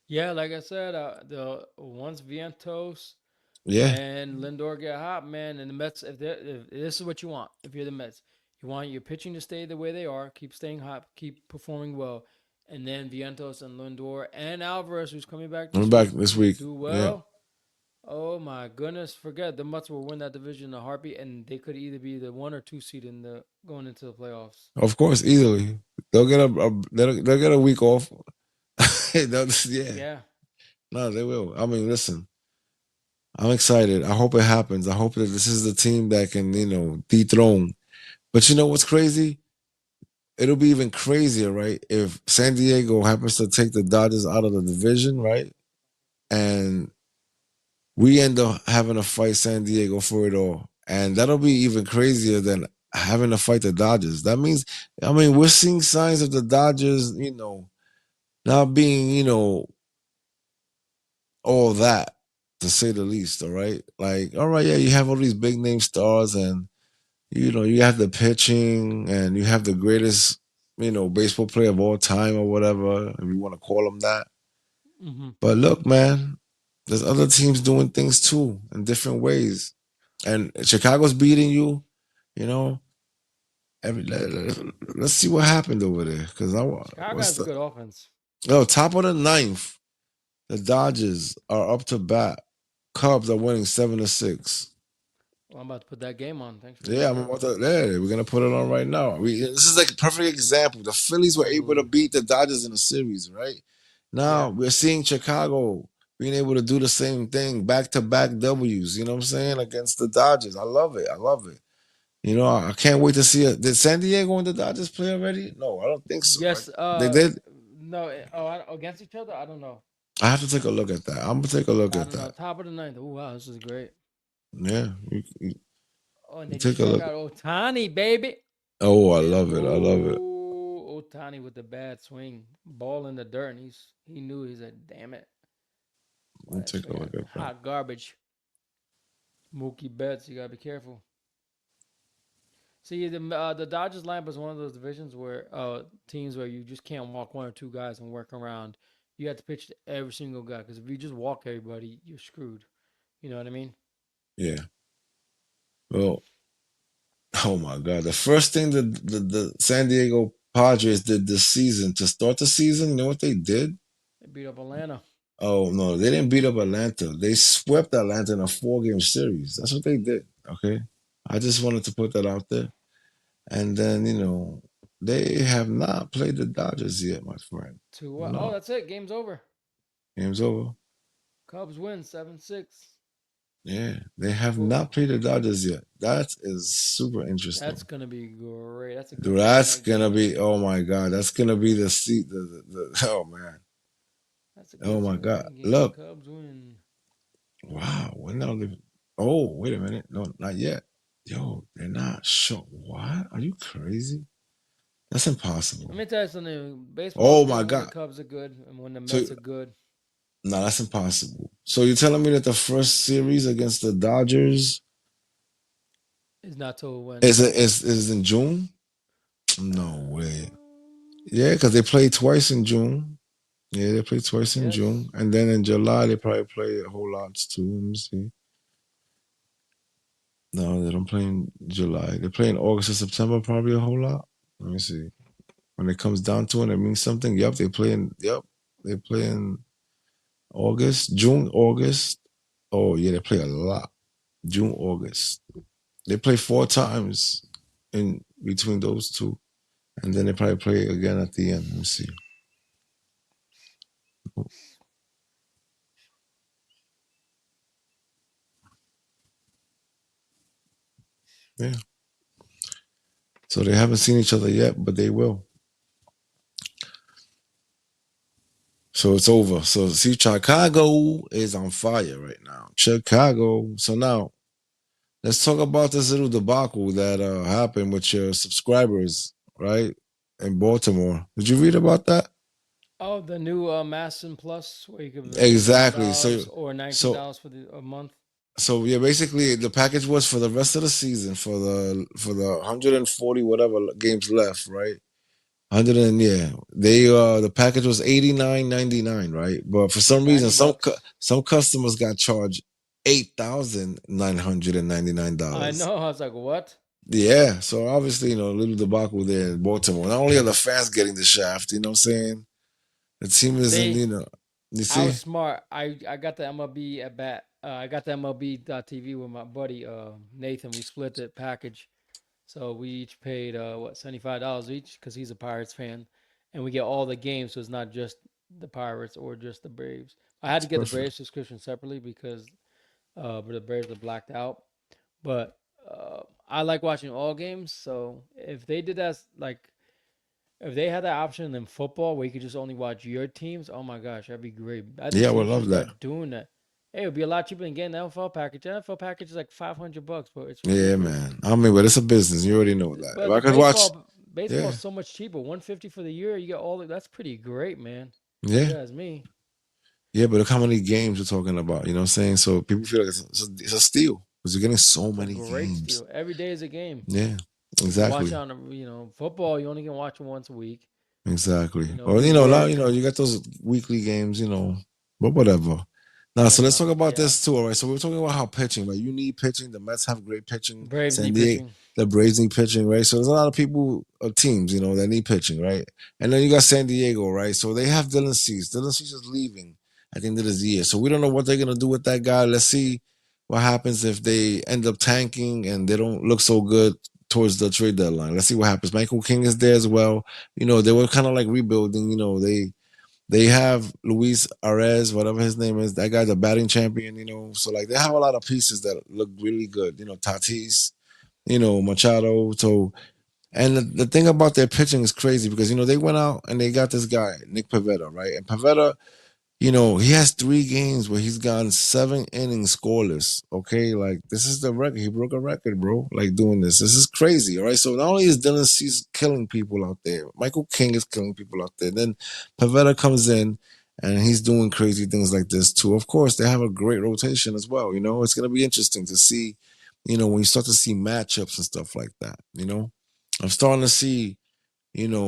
Yeah, like I said, the once Vientos Yeah, and Lindor get hot, man, and the Mets, if this is what you want, if you're the Mets, you want your pitching to stay the way they are, keep staying hot, keep performing well, and then Vientos and Lindor and Alvarez, who's coming back I'm this back week, this week. do Yeah, well. Oh my goodness! Forget the Mets will win that division in a heartbeat, and they could either be the 1 or 2 seed in the going into the playoffs. of course, easily. They'll get a week off. Yeah, Yeah, no, they will. I mean, listen, I'm excited. I hope it happens. I hope that this is the team that can, dethrone. But you know what's crazy? It'll be even crazier, right? If San Diego happens to take the Dodgers out of the division, right? And we end up having to fight San Diego for it all. And that'll be even crazier than having to fight the Dodgers. That means, I mean, we're seeing signs of the Dodgers, not being, all that, to say the least, all right? Like, all right, yeah, you have all these big name stars and, you have the pitching and you have the greatest, baseball player of all time or whatever, if you want to call them that. hmm But look, man, there's other teams doing things too in different ways. And Chicago's beating you, you know. Let's see what happened over there. Because Chicago what's has a the good offense. top of the ninth? The Dodgers are up to bat. Cubs are winning 7-6. Well, I'm about to put that game on. Thanks for Yeah, saying I'm that. about to. Yeah, we're gonna put it on right now. This is like a perfect example. The Phillies were able to Ooh, beat the Dodgers in a series, right? yeah. Now we're seeing Chicago being able to do the same thing, back to back W's. You know what I'm saying, against the Dodgers. I love it. I love it. I can't wait to see it. Did San Diego and the Dodgers play already? No, I don't think so. Yes. They did. No. Against each other, I don't know. I have to take a look at that. I'm gonna take a look I at don't know. that. Top of the ninth. Oh wow, this is great. Yeah, Oh, and you they take just a struck look. out Otani, baby. Oh, I And love it. I love it. Otani with the bad swing, ball in the dirt, and he knew. He said, "Damn it, Let why me that take a swing look at that. hot garbage." Mookie Betts, you gotta be careful. See, the Dodgers lineup is one of those divisions where teams where you just can't walk one or two guys and work around. You have to pitch to every single guy because if you just walk everybody, you're screwed. You know what I mean? Yeah. Well, oh my God. The first thing that the San Diego Padres did this season to start the season, you know what they did? They beat up Atlanta. Oh no, they didn't beat up Atlanta. They swept Atlanta in a 4-game series. That's what they did. Okay. I just wanted to put that out there. And then, they have not played the Dodgers yet, my friend. To what? Oh, No. that's it. Game's over. Game's over. Cubs win 7-6. Yeah. They have Well, not played the Dodgers yet. That is super that's interesting. gonna be great. That's a good Dude, Monday that's night gonna game. be oh my God. That's gonna be the seat oh man. That's a Oh good my Sunday God. night game. Look. Cubs win. Wow. When are they? Oh, wait a minute. No, not yet. Yo, they're not sure. What? Are you crazy? That's Let impossible. me tell you something. Baseball's Oh good my when the God. Cubs are good and when the So Mets are good. no, that's impossible. So you're telling me that the first series against the Dodgers It's not till when. is in June? No way. Yeah, because they play twice in June. Yeah, they play I twice in June, guess. and then in July they probably play a whole lot too. Let me see. No, they don't play in July. They play in August or September, probably a whole lot. Let me see. When it comes down to it, it means something. Yep, they play in. Yep, they play in August, June, August. Oh yeah, they play a lot. June, August. They play 4 times in between those two, and then they probably play again at the end. Let me see. Yeah. So they haven't seen each other yet, but they will. So it's over. So see, Chicago is on fire right now. Chicago. So now let's talk about this little debacle that happened with your subscribers, right? In Baltimore. Did you read about that? Oh, the new Masson Plus, where you can Exactly. So $99 or so $19 for a month. so yeah, basically the package was for the rest of the season for the 140 whatever games left, right? 100 and yeah, they the package was 89.99, right? But for some reason, 90 bucks. some customers got charged I $8,999. know. I was like, what? Yeah, so obviously, a little debacle there in Baltimore. Not only are the fans getting the shaft, you know what I'm saying? The team isn't, See, you I see? was smart. I got the MLB at bat. I got the MLB.TV with my buddy Nathan. We split the package. So we each paid what $75 each because he's a Pirates fan, and we get all the games. So it's not just the Pirates or just the Braves. I had It's to get the perfect. Braves subscription separately because the Braves are blacked out. But I like watching all games. So if they did that, like if they had that option in football where you could just only watch your teams, oh my gosh, that'd be great. I think Yeah, I would teams should love that. start doing that. Hey, it would be a lot cheaper than getting the NFL package. The NFL package is like $500, but it's Yeah, ridiculous. man. I mean, but it's a business. You already know that. If But I the could watch, baseball yeah, is so much cheaper. 150 for the year. You get all that's pretty great, man. If yeah. you ask me. Yeah, but look how many games we're talking about. You know what I'm saying? So people feel like it's a steal because you're getting so It's a many great games. steal. Every day is a game. Yeah, You can watch exactly. on football. You only can watch it once a week. Exactly. Or You now work. you got those weekly games, but whatever. Now, so let's talk about Yeah. this too. All right. So we're talking about how pitching, right? You need pitching. The Mets have great pitching. Braves San need Diego, pitching. the Braves need pitching, right? So there's a lot of people, teams, that need pitching, right? And then you got San Diego, right? So they have Dylan Cease. Dylan Cease is leaving at the end of this year. So we don't know what they're gonna do with that guy. Let's see what happens if they end up tanking and they don't look so good towards the trade deadline. Let's see what happens. Michael King is there as well. They were kind of like rebuilding. They have Luis Arez, whatever his name is. That guy's a batting champion. So like they have a lot of pieces that look really good. Tatis, Machado. So and the thing about their pitching is crazy because they went out and they got this guy Nick Pivetta, right? And Pivetta, he has 3 games where he's gone 7 innings scoreless. Okay, like this is the record. He broke a record, bro. Like doing this. This is crazy. All right. So not only is Dylan Cease killing people out there, Michael King is killing people out there. Then Pavetta comes in and he's doing crazy things like this too. Of course, they have a great rotation as well. It's gonna be interesting to see, when you start to see matchups and stuff like that. I'm starting to see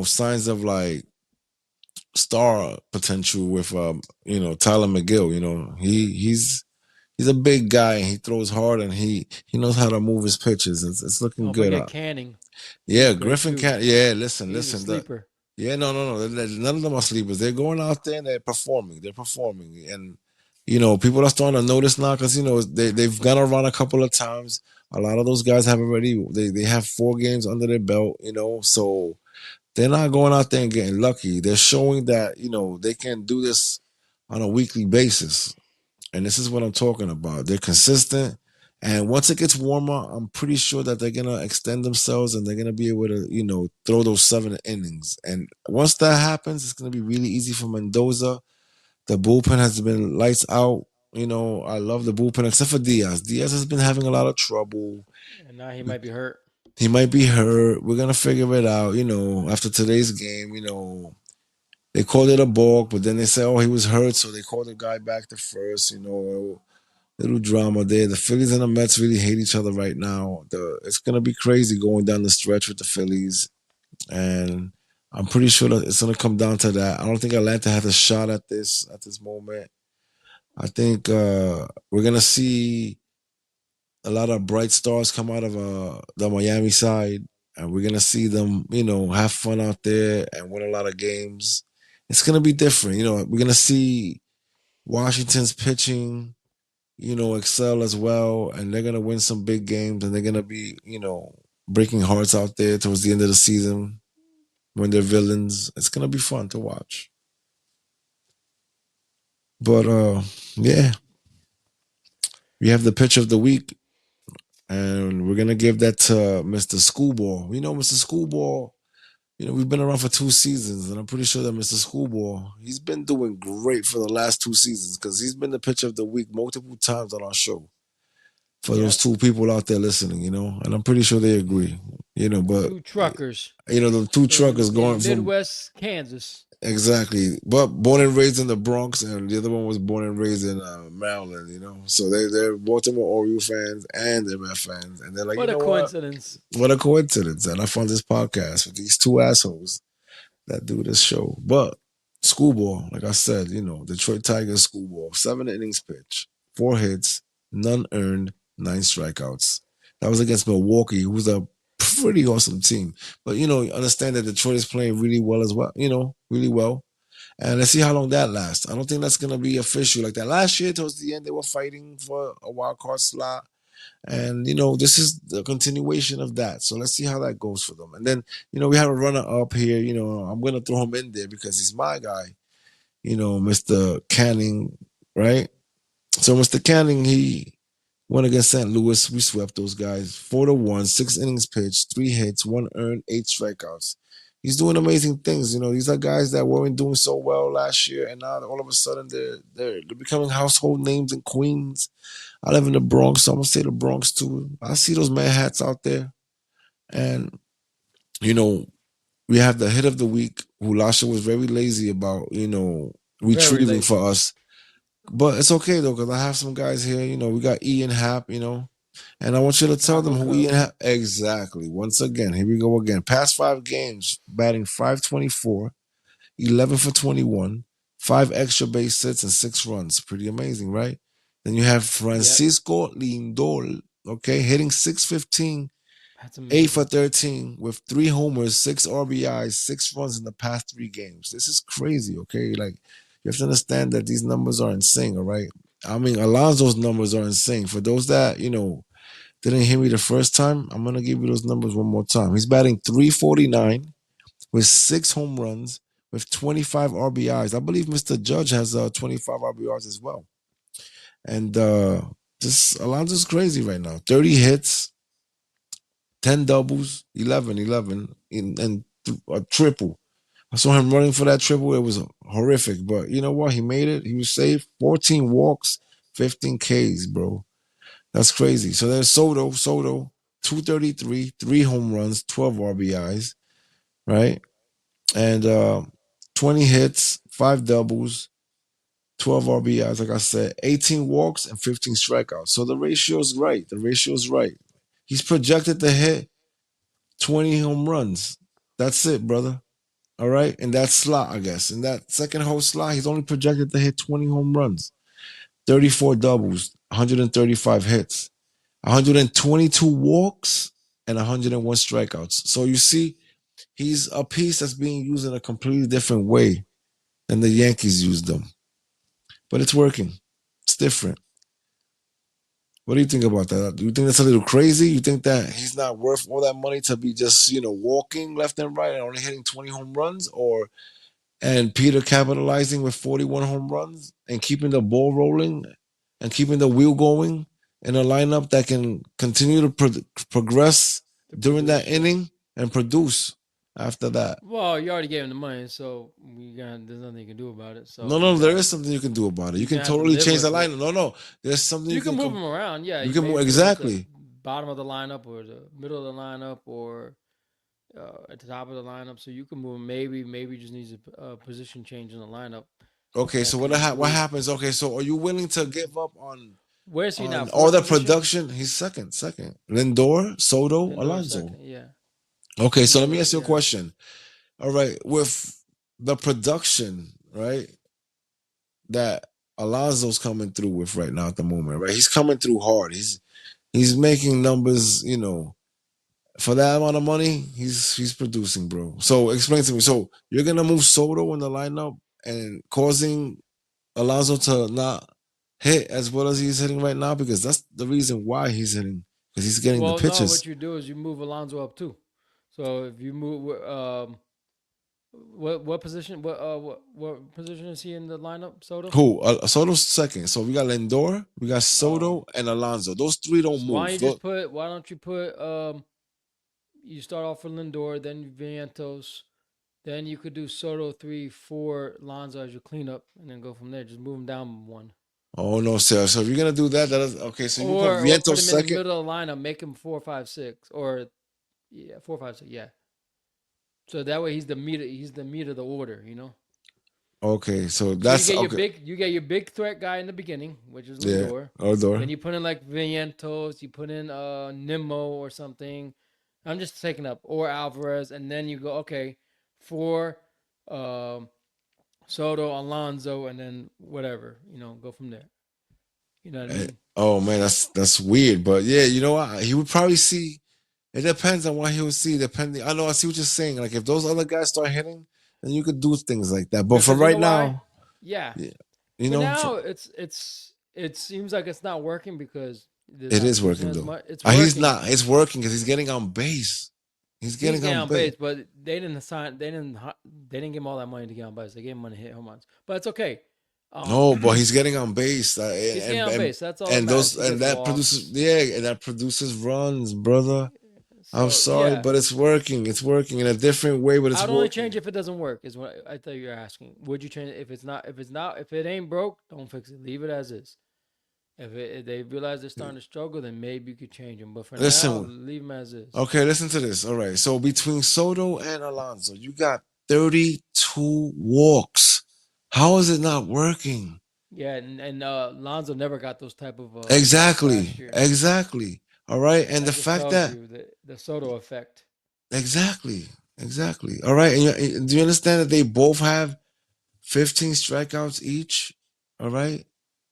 signs of like star potential with Tyler McGill. He's a big guy and he throws hard and he knows how to move his pitches. It's looking Don't good. forget Canning. Yeah, He's great Griffin too. can't. Yeah, listen, He's a listen. sleeper. Yeah, no. None of them are sleepers. They're going out there and they're performing. They're performing, and people are starting to notice now because they've gone around a couple of times. A lot of those guys have already they have 4 games under their belt. So they're not going out there and getting lucky. They're showing that they can do this on a weekly basis. And this is what I'm talking about. They're consistent. And once it gets warmer, I'm pretty sure that they're gonna extend themselves and they're gonna be able to, throw those 7 innings. And once that happens, it's gonna be really easy for Mendoza. The bullpen has been lights out. I love the bullpen except for Diaz. Diaz has been having a lot of trouble. And now he might be hurt. He might be hurt. We're gonna figure it out. After today's game, they called it a balk, but then they said, oh, he was hurt, so they called the guy back to first. Little drama there. The Phillies and the Mets really hate each other right now. It's gonna be crazy going down the stretch with the Phillies, and I'm pretty sure that it's gonna come down to that. I don't think Atlanta has a shot at this moment. I think we're gonna see a lot of bright stars come out of the Miami side, and we're gonna see them, have fun out there and win a lot of games. It's gonna be different. We're gonna see Washington's pitching excel as well, and they're gonna win some big games, and they're gonna be, breaking hearts out there towards the end of the season when they're villains. It's gonna be fun to watch. But yeah, we have the pitch of the week, and we're gonna give that to Mr. Schoolball. Mr. Schoolball. We've been around for 2 seasons, and I'm pretty sure that Mr. Schoolball, he's been doing great for the last 2 seasons because he's been the pitch of the week multiple times on our show. For those 2 people out there listening, and I'm pretty sure they agree, but 2 truckers. the 2 truckers going from Midwest Kansas. exactly, but born and raised in the Bronx, and the other one was born and raised in Maryland, so they're Baltimore Oriole fans and they're Met fans, and they're like, What a coincidence! What a coincidence! And I found this podcast with these 2 assholes that do this show, but Schoolball, like I said, Detroit Tigers Schoolball, 7 innings pitch, 4 hits, none earned, 9 strikeouts. That was against Milwaukee, who's a pretty awesome team. But understand that Detroit is playing really well as well. Really well. And let's see how long that lasts. I don't think that's gonna be official like that. Last year, towards the end, they were fighting for a wild card slot. And this is the continuation of that. So let's see how that goes for them. And then, we have a runner up here. I'm gonna throw him in there because he's my guy. Mr. Canning, right? So Mr. Canning, he went against St. Louis. We swept those guys 4-1, 6 innings pitched, 3 hits, 1 earned, 8 strikeouts. He's doing amazing things. These are guys that weren't doing so well last year, and now all of a sudden they're becoming household names in Queens. I live in the Bronx, so I'm gonna say the Bronx too. I see those man hats out there, and we have the hit of the week, who Lasha was very lazy about, retrieving for us. But it's okay though, because I have some guys here. We got Ian Happ, and I want you to tell them who Ian Happ exactly. Once again, here we go again. Past 5 games, batting .524, 11 for 21, 5 extra base hits and 6 runs. Pretty amazing, right? Then you have Francisco Lindor, okay, hitting .615, 8 for 13 with 3 homers, 6 RBIs, 6 runs in the past 3 games. This is crazy, okay? Like, you have to understand that these numbers are insane, all right? I mean, Alonso's numbers are insane. For those that, didn't hear me the first time, I'm going to give you those numbers one more time. He's batting .349 with 6 home runs with 25 RBIs. I believe Mr. Judge has 25 RBIs as well. And this Alonso's crazy right now. 30 hits, 10 doubles, 11, and a triple. I saw him running for that triple. It was horrific, but you know what? He made it. He was safe. 14 walks, 15 Ks, bro. That's crazy. So there's Soto, 233, 3 home runs, 12 RBIs, right? And 20 hits, 5 doubles, 12 RBIs, like I said, 18 walks and 15 strikeouts. So the ratio is right. He's projected to hit 20 home runs. That's it, brother. All right. In that slot, I guess. In that second hole slot, he's only projected to hit 20 home runs, 34 doubles, 135 hits, 122 walks, and 101 strikeouts. So you see, he's a piece that's being used in a completely different way than the Yankees used them. But it's working. It's different. What do you think about that? Do you think that's a little crazy? You think that he's not worth all that money to be just, walking left and right and only hitting 20 home runs? And Peter capitalizing with 41 home runs and keeping the ball rolling and keeping the wheel going in a lineup that can continue to progress during that inning and produce after that? Well, you already gave him the money, so there's nothing you can do about it. So No, there is something you can do about it. You can totally change the lineup. No, there's something you can move him around. Yeah, you can move exactly. Bottom of the lineup or the middle of the lineup or at the top of the lineup, so you can move him. Maybe just needs a position change in the lineup. Okay, so what happens? Okay, so are you willing to give up on where's he now? All the production? He's second. Lindor, Soto, Alonso. Second, yeah. Okay, so let me ask you a question. All right, with the production, right, that Alonso's coming through with right now at the moment, right? He's coming through hard. He's making numbers, for that amount of money, he's producing, bro. So explain to me. So you're gonna move Soto in the lineup and causing Alonso to not hit as well as he's hitting right now, because that's the reason why he's hitting, because he's getting the pitches. No, what you do is you move Alonso up too. So if you move, what position? What position is he in the lineup? Soto. Who? Soto's second. So we got Lindor, we got Soto, and Alonso. Those three don't move. Why don't you put? You start off with Lindor, then Vientos, then you could do Soto 3, 4, Alonso as your cleanup, and then go from there. Just move them down one. Oh no, sir. So if you're gonna do that, okay. So you put Vientos second. In the middle of the lineup, make him 4, 5, 6, or 4, 5, 6. Yeah. So that way he's the meat. He's the meat of the order. Okay, so that's you get your big threat guy in the beginning, which is Lindor. Lindor. Then you put in like Vientos, you put in Nimmo or something. I'm just taking up, or Alvarez, and then you go, okay, for Soto, Alonso, and then whatever, go from there. You know what I mean? Oh man, that's weird, but yeah, you know what? He would probably see. It depends on what he would see. Depending, I know I see what you're saying. Like if those other guys start hitting, then you could do things like that. But for right now, yeah, now it seems like it's not working because. It is working though. He's not. It's working because he's getting on base. He's getting on base, but they didn't give him all that money to get on base. They gave him money to hit home runs, but it's okay. No, but he's getting on base. He's getting on base. That's all. And that produces runs, brother. So, I'm sorry, but it's working. It's working in a different way, but it's working. I'd only change if it doesn't work. Is what I thought you were asking. Would you change it if it ain't broke? Don't fix it. Leave it as is. If they realize they're starting to struggle, then maybe you could change them. But for now, leave them as is. Okay, listen to this. All right. So between Soto and Alonso, you got 32 walks. How is it not working? Yeah, and Alonso never got those type of exactly. All right, and the fact that the Soto effect. Exactly. All right, and do you understand that they both have 15 strikeouts each? All right.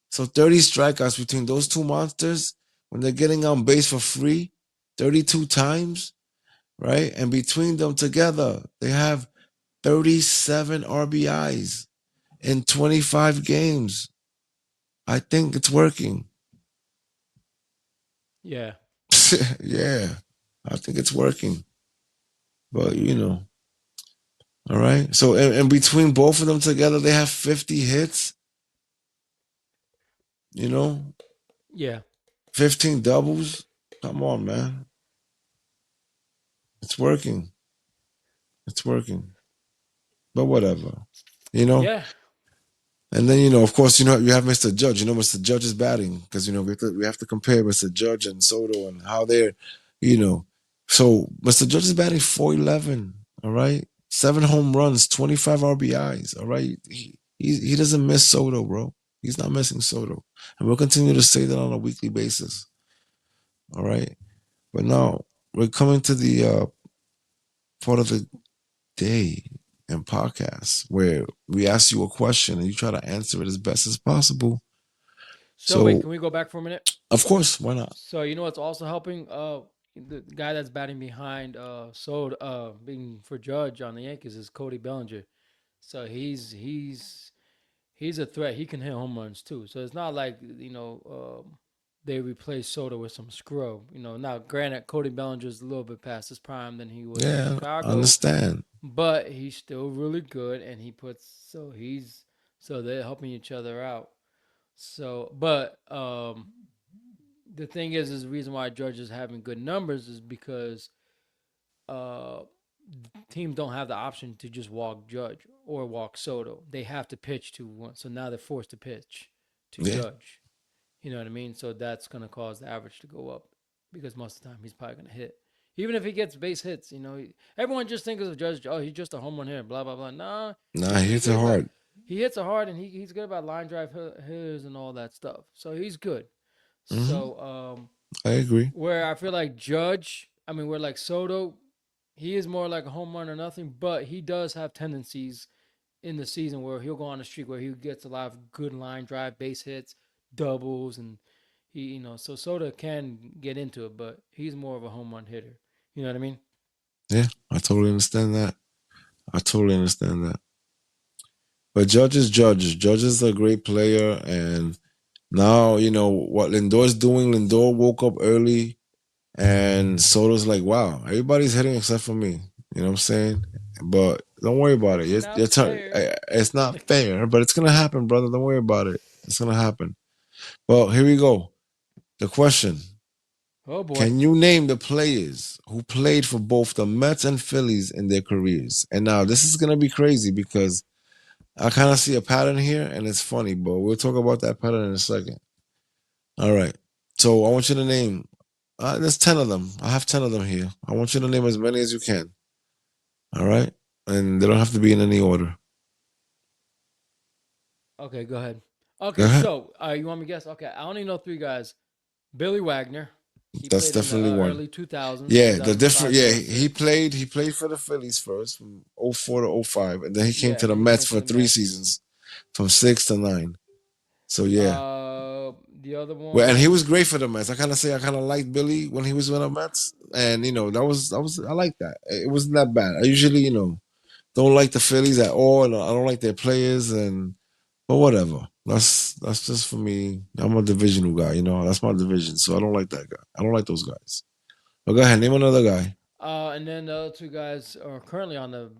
So 30 strikeouts between those two monsters when they're getting on base for free 32 times, right? And between them together, they have 37 RBIs in 25 games. I think it's working. Yeah. Yeah, I think it's working. But, all right. So, and between both of them together, they have 50 hits. Yeah. 15 doubles. Come on, man. It's working. But whatever. Yeah. And then, of course, you have Mr. Judge. Mr. Judge is batting because, we have to compare Mr. Judge and Soto and how they're, So Mr. Judge is batting .411. All right. 7 home runs, 25 RBIs. All right. He doesn't miss Soto, bro. He's not missing Soto. And we'll continue to say that on a weekly basis. All right. But now we're coming to the part of the day and podcast where we ask you a question and you try to answer it as best as possible. So wait, So, can we go back for a minute? of course, why not? So you know what's also helping? The guy that's batting behind being for Judge on the Yankees is Cody Bellinger. So he's a threat. He can hit home runs too. So it's not like they replaced Soto with some scrub. Now granted, Cody Bellinger's a little bit past his prime than he was in Yeah, I Chicago, understand. but he's still really good, and so they're helping each other out. So, but the thing is the reason why Judge is having good numbers is because uh, teams don't have the option to just walk Judge or walk Soto. They have to pitch to one. So now they're forced to pitch to Yeah, Judge. You know what I mean? So that's going to cause the average to go up because most of the time he's probably going to hit. Even if he gets base hits, everyone just thinks of Judge. Oh, he's just a home run hitter. Blah blah blah. Nah, nah, he's he pretty hits it good. About hard. he hits it hard, and he's good about line drive hitters and all that stuff. So he's good. Hmm. So I agree. where I feel like Judge, I mean, where like Soto, he is more like a home run or nothing, but he does have tendencies in the season where he'll go on a streak where he gets a lot of good line drive, base hits, doubles, and so Soto can get into it, but he's more of a home run hitter. You know what I mean? Yeah, I totally understand that. I totally understand that. But Judge is Judge. Judge is a great player, and now you know what Lindor's doing. Lindor woke up early, and Soto's like, "Wow, everybody's hitting except for me." You know what I'm saying? But don't worry about it. It's not fair. It's not fair, but it's gonna happen, brother. Don't worry about it. It's gonna happen. Well, here we go. The question: Oh boy. can you name the players who played for both the Mets and Phillies in their careers? And now this is gonna be crazy because I kind of see a pattern here, and it's funny, but we'll talk about that pattern in a second. All right. So I want you to name. There's 10 of them. I have 10 of them here. I want you to name as many as you can. All right, and they don't have to be in any order. Okay, go ahead. Go Okay, ahead. so you want me to guess? Okay, I only know three guys. Billy Wagner. He That's played in the definitely one. early 2000s, Yeah, the different. 2005 Yeah, to he 06. played. He played for the Phillies first from '04 to '05, and then he came Yeah, to and the then he Mets came to for the three Mets. seasons, from '06 to '09. So yeah. The other Well, and he was one, great for the Mets. I kind of liked Billy when he was with the Mets, and that was I like that. It wasn't that bad. I usually don't like the Phillies at all, and I don't like their players, and but whatever. That's just for me. I'm a divisional guy, That's my division, so I don't like that guy. I don't like those guys. But go ahead, name another guy. and then the other two guys are currently on the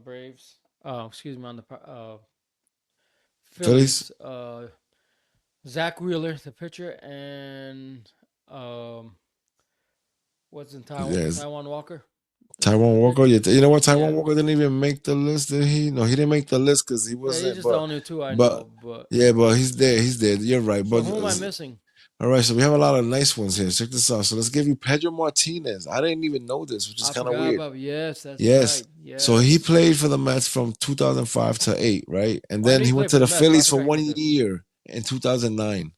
Braves. Excuse me, on the Phillies. Phillies. Zach Wheeler, the pitcher, and um, what's in Yes, Taiwan Walker, the Taiwan Walker. pitcher. You know what? Yeah, Taiwan Walker didn't even make the list, did he? No, he didn't make the list because he yeah, he's wasn't. just the But only two I but know. But yeah, but he's there. He's there. You're right. so But who am I missing? all right, so we have a lot of nice ones here. Check this out. So let's give you Pedro Martinez. I didn't even know this, which is I kind of forgot weird. about. Yes, that's Yes. right. So he Yes. played for the Mets from 2005 to 8, right? And Oh, I then knew he he went played to for the the Mets, but I Phillies for forgot he one went there. year in 2009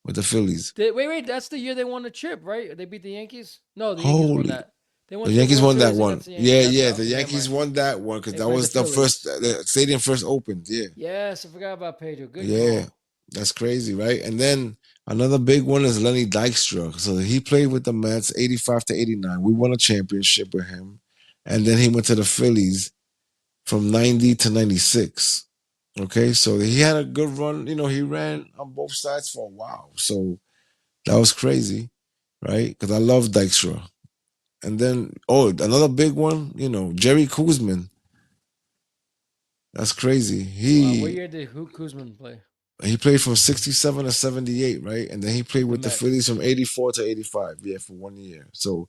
with the Phillies. Wait. That's the year they won the chip, right? They beat the Yankees. No, the Yankees won Holy. that. They went The to the Yankees World won that Series one. against the Yankees. Yeah, That's yeah. right. The Okay, never Yankees mind. won that one because They that played the was the first, Phillies. the stadium first opened. Yeah. Yes, I forgot about Pedro. Good Yeah. call. That's crazy, right? And then another big one is Lenny Dykstra. So he played with the Mets 85 to 89. We won a championship with him. And then he went to the Phillies from 90 to 96. Okay, so he had a good run. He ran on both sides for a while. So that was crazy, right? Because I love Dykstra. And then, another big one, Jerry Kuzman. That's crazy. Wow, what He year did Kuzman play? he played from 67 to 78, right? And then he played With the with the Phillies Mets. from 84 to 85, yeah, for one year. So,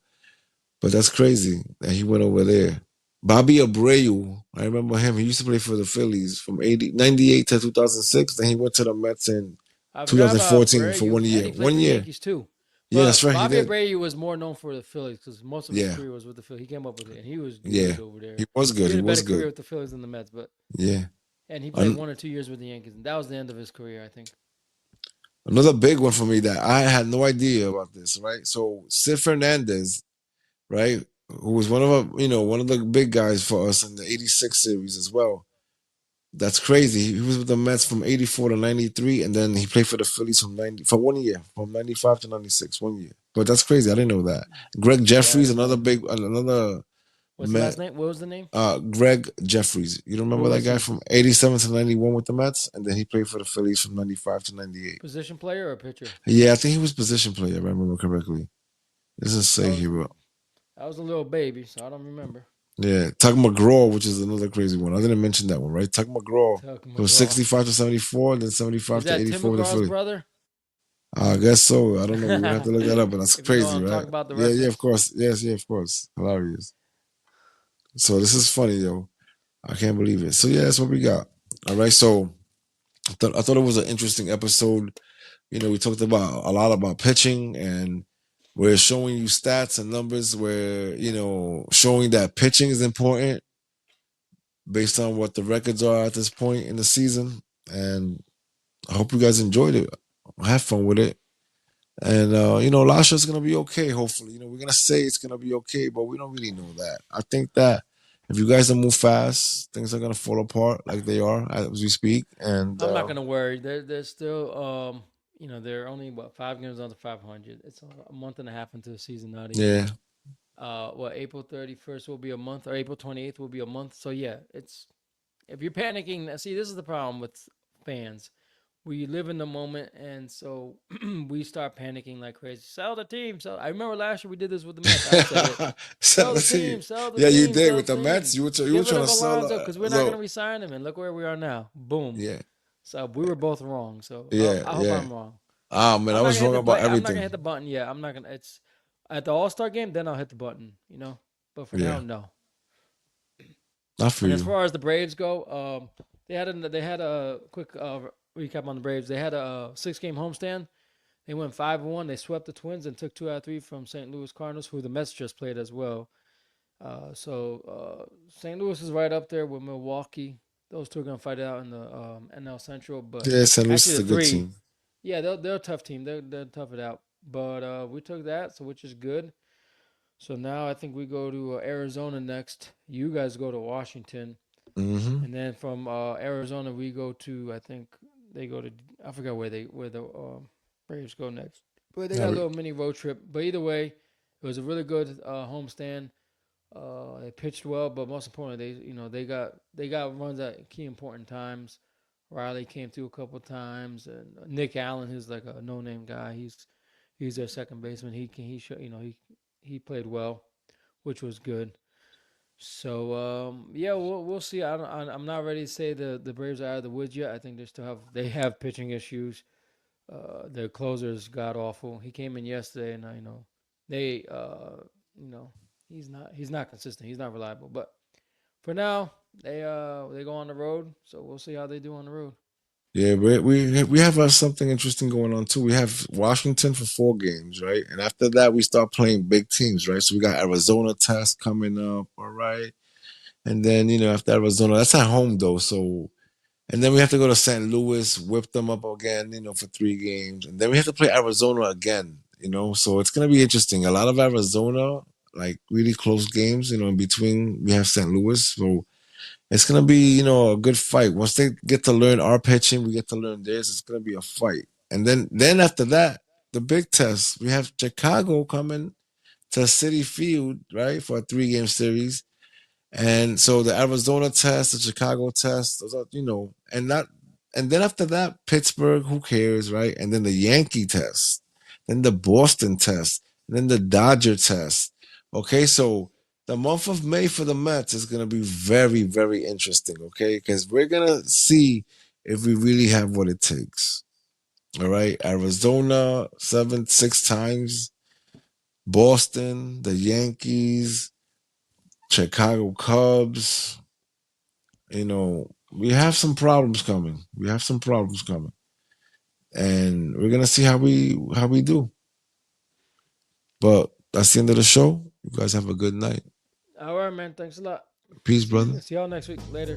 but that's crazy that he went over there. Bobby Abreu, I remember him. He used to play for the Phillies from 98 to 2006. Then he went to the Mets in I forgot about 2014 for Abreu, one and year. he played for 1 the year. Yankees too. Yeah, that's But right. He Bobby did. Abreu was more known for the Phillies because most of his Yeah, career was with the Phillies. He came up with it, and he was yeah. good over He there. was good. He He had a was better career good. with the Phillies than the Mets, Yeah. and he played An- 1 or 2 years with the Yankees, and that was the end of his career, I think. Another big one for me that I had no idea about this, right? So Sid Fernandez, right? Who was one of one of the big guys for us in the '86 series as well. That's crazy. He was with the Mets from '84 to '93, and then he played for the Phillies from '90 for 1 year, from '95 to '96, 1 year. But that's crazy. I didn't know that. Greg Yeah, I Jeffries, didn't know. another What's the Met. last name? What was the name? Greg Jeffries. You What remember that was guy he? from '87 to '91 with the Mets, and then he played for the Phillies from '95 to '98. Position player or pitcher? Yeah, I think he was position player. If I remember correctly. It doesn't I say was here. I was a little baby, so I don't remember. Yeah, Tug McGraw, which is another crazy one. I didn't mention that one, right? Tug McGraw Tuck from McGraw. 65 to 74, then Is 75 to that Tim 84 with the McGraw's Philly. brother? I guess so. I don't know. We would have to look that up, but that's If you know what crazy, I'm right? talking about, the Yeah, yeah, of reference. course. Yes, yeah, of course. Hilarious. So this is funny, yo. I can't believe it. So yeah, that's what we got. All right. So I thought it was an interesting episode. We talked about a lot about pitching, and we're showing you stats and numbers where, showing that pitching is important based on what the records are at this point in the season. And I hope you guys enjoyed it. Have fun with it. And Lasha's gonna be okay, hopefully. We're gonna say it's gonna be okay, but we don't really know that. I think that if you guys don't move fast, things are gonna fall apart like they are as we speak. And I'm not gonna worry. They're still they're only 5 games under 500. It's a month and a half into the season, not even. yeah, April 31st will be a month, or April 28th will be a month. So yeah, it's if you're panicking. See, this is the problem with fans. We live in the moment, and so we start panicking like crazy. Sell the team. Sell. I remember last year we did this with the Mets. I said it. sell Sell the the team. team. Sell the Yeah, you team. did Sell with the the Mets. team. You were Get rid trying of to sell. Alonso because we're not going to resign him, and look where we are now. Boom. Yeah, So we were both wrong. So yeah, I hope yeah. I'm wrong. Ah man, I I'm not was gonna hit wrong the about play. I'm not gonna everything. hit the button yet. I'm not gonna. It's at the All Star game. Then I'll hit the button. But for now, Yeah, no. not for And as you. far as the Braves go, they had a quick recap on the Braves. They had a 6 game homestand. They went 5-1. They swept the Twins and took 2 out of 3 from St. Louis Cardinals, who the Mets just played as well. St. Louis is right up there with Milwaukee. Those two are gonna fight it out in the NL Central. But Yeah, St. Louis actually, is the a good three, team. yeah, they're a tough team. They're tough it out. But we took that, so which is good. So now I think we go to Arizona next. You guys go to Washington, Mm-hmm. and then from Arizona we go to, I think they go to, I forgot where the Braves go next. But they got a little mini road trip. But either way, it was a really good homestand. They pitched well, but most importantly, they got runs at key important times. Riley came through a couple times, and Nick Allen, who's like a no-name guy, he's their second baseman. He played well, which was good. So yeah, we'll see. I'm not ready to say the Braves are out of the woods yet. I think they have pitching issues. Their closer's god awful. He came in yesterday, and I know they you know he's not consistent. He's not reliable. But for now, they go on the road, so we'll see how they do on the road. Yeah, we have something interesting going on too. We have Washington for 4 games, right? And after that, we start playing big teams, right? So we got Arizona test coming up, all right. And then after Arizona, that's at home though. So and then we have to go to St. Louis, whip them up again, for 3 games, and then we have to play Arizona again. So it's gonna be interesting. A lot of Arizona, like really close games. In between we have St. Louis, so it's gonna be, a good fight. Once they get to learn our pitching, we get to learn theirs. It's gonna be a fight. And then after that, the big test. We have Chicago coming to City Field, right, for a 3 game series. And so the Arizona test, the Chicago test, those are, and then after that, Pittsburgh, who cares, right? And then the Yankee test, then the Boston test, and then the Dodger test. Okay, so the month of May for the Mets is going to be very, very interesting, okay? Because we're going to see if we really have what it takes. All right, Arizona, 6 times, Boston, the Yankees, Chicago Cubs. We have some problems coming. We have some problems coming, and we're gonna see how we do. But that's the end of the show. You guys have a good night. All right, man. Thanks a lot. Peace, See brother. see y'all next week. Later.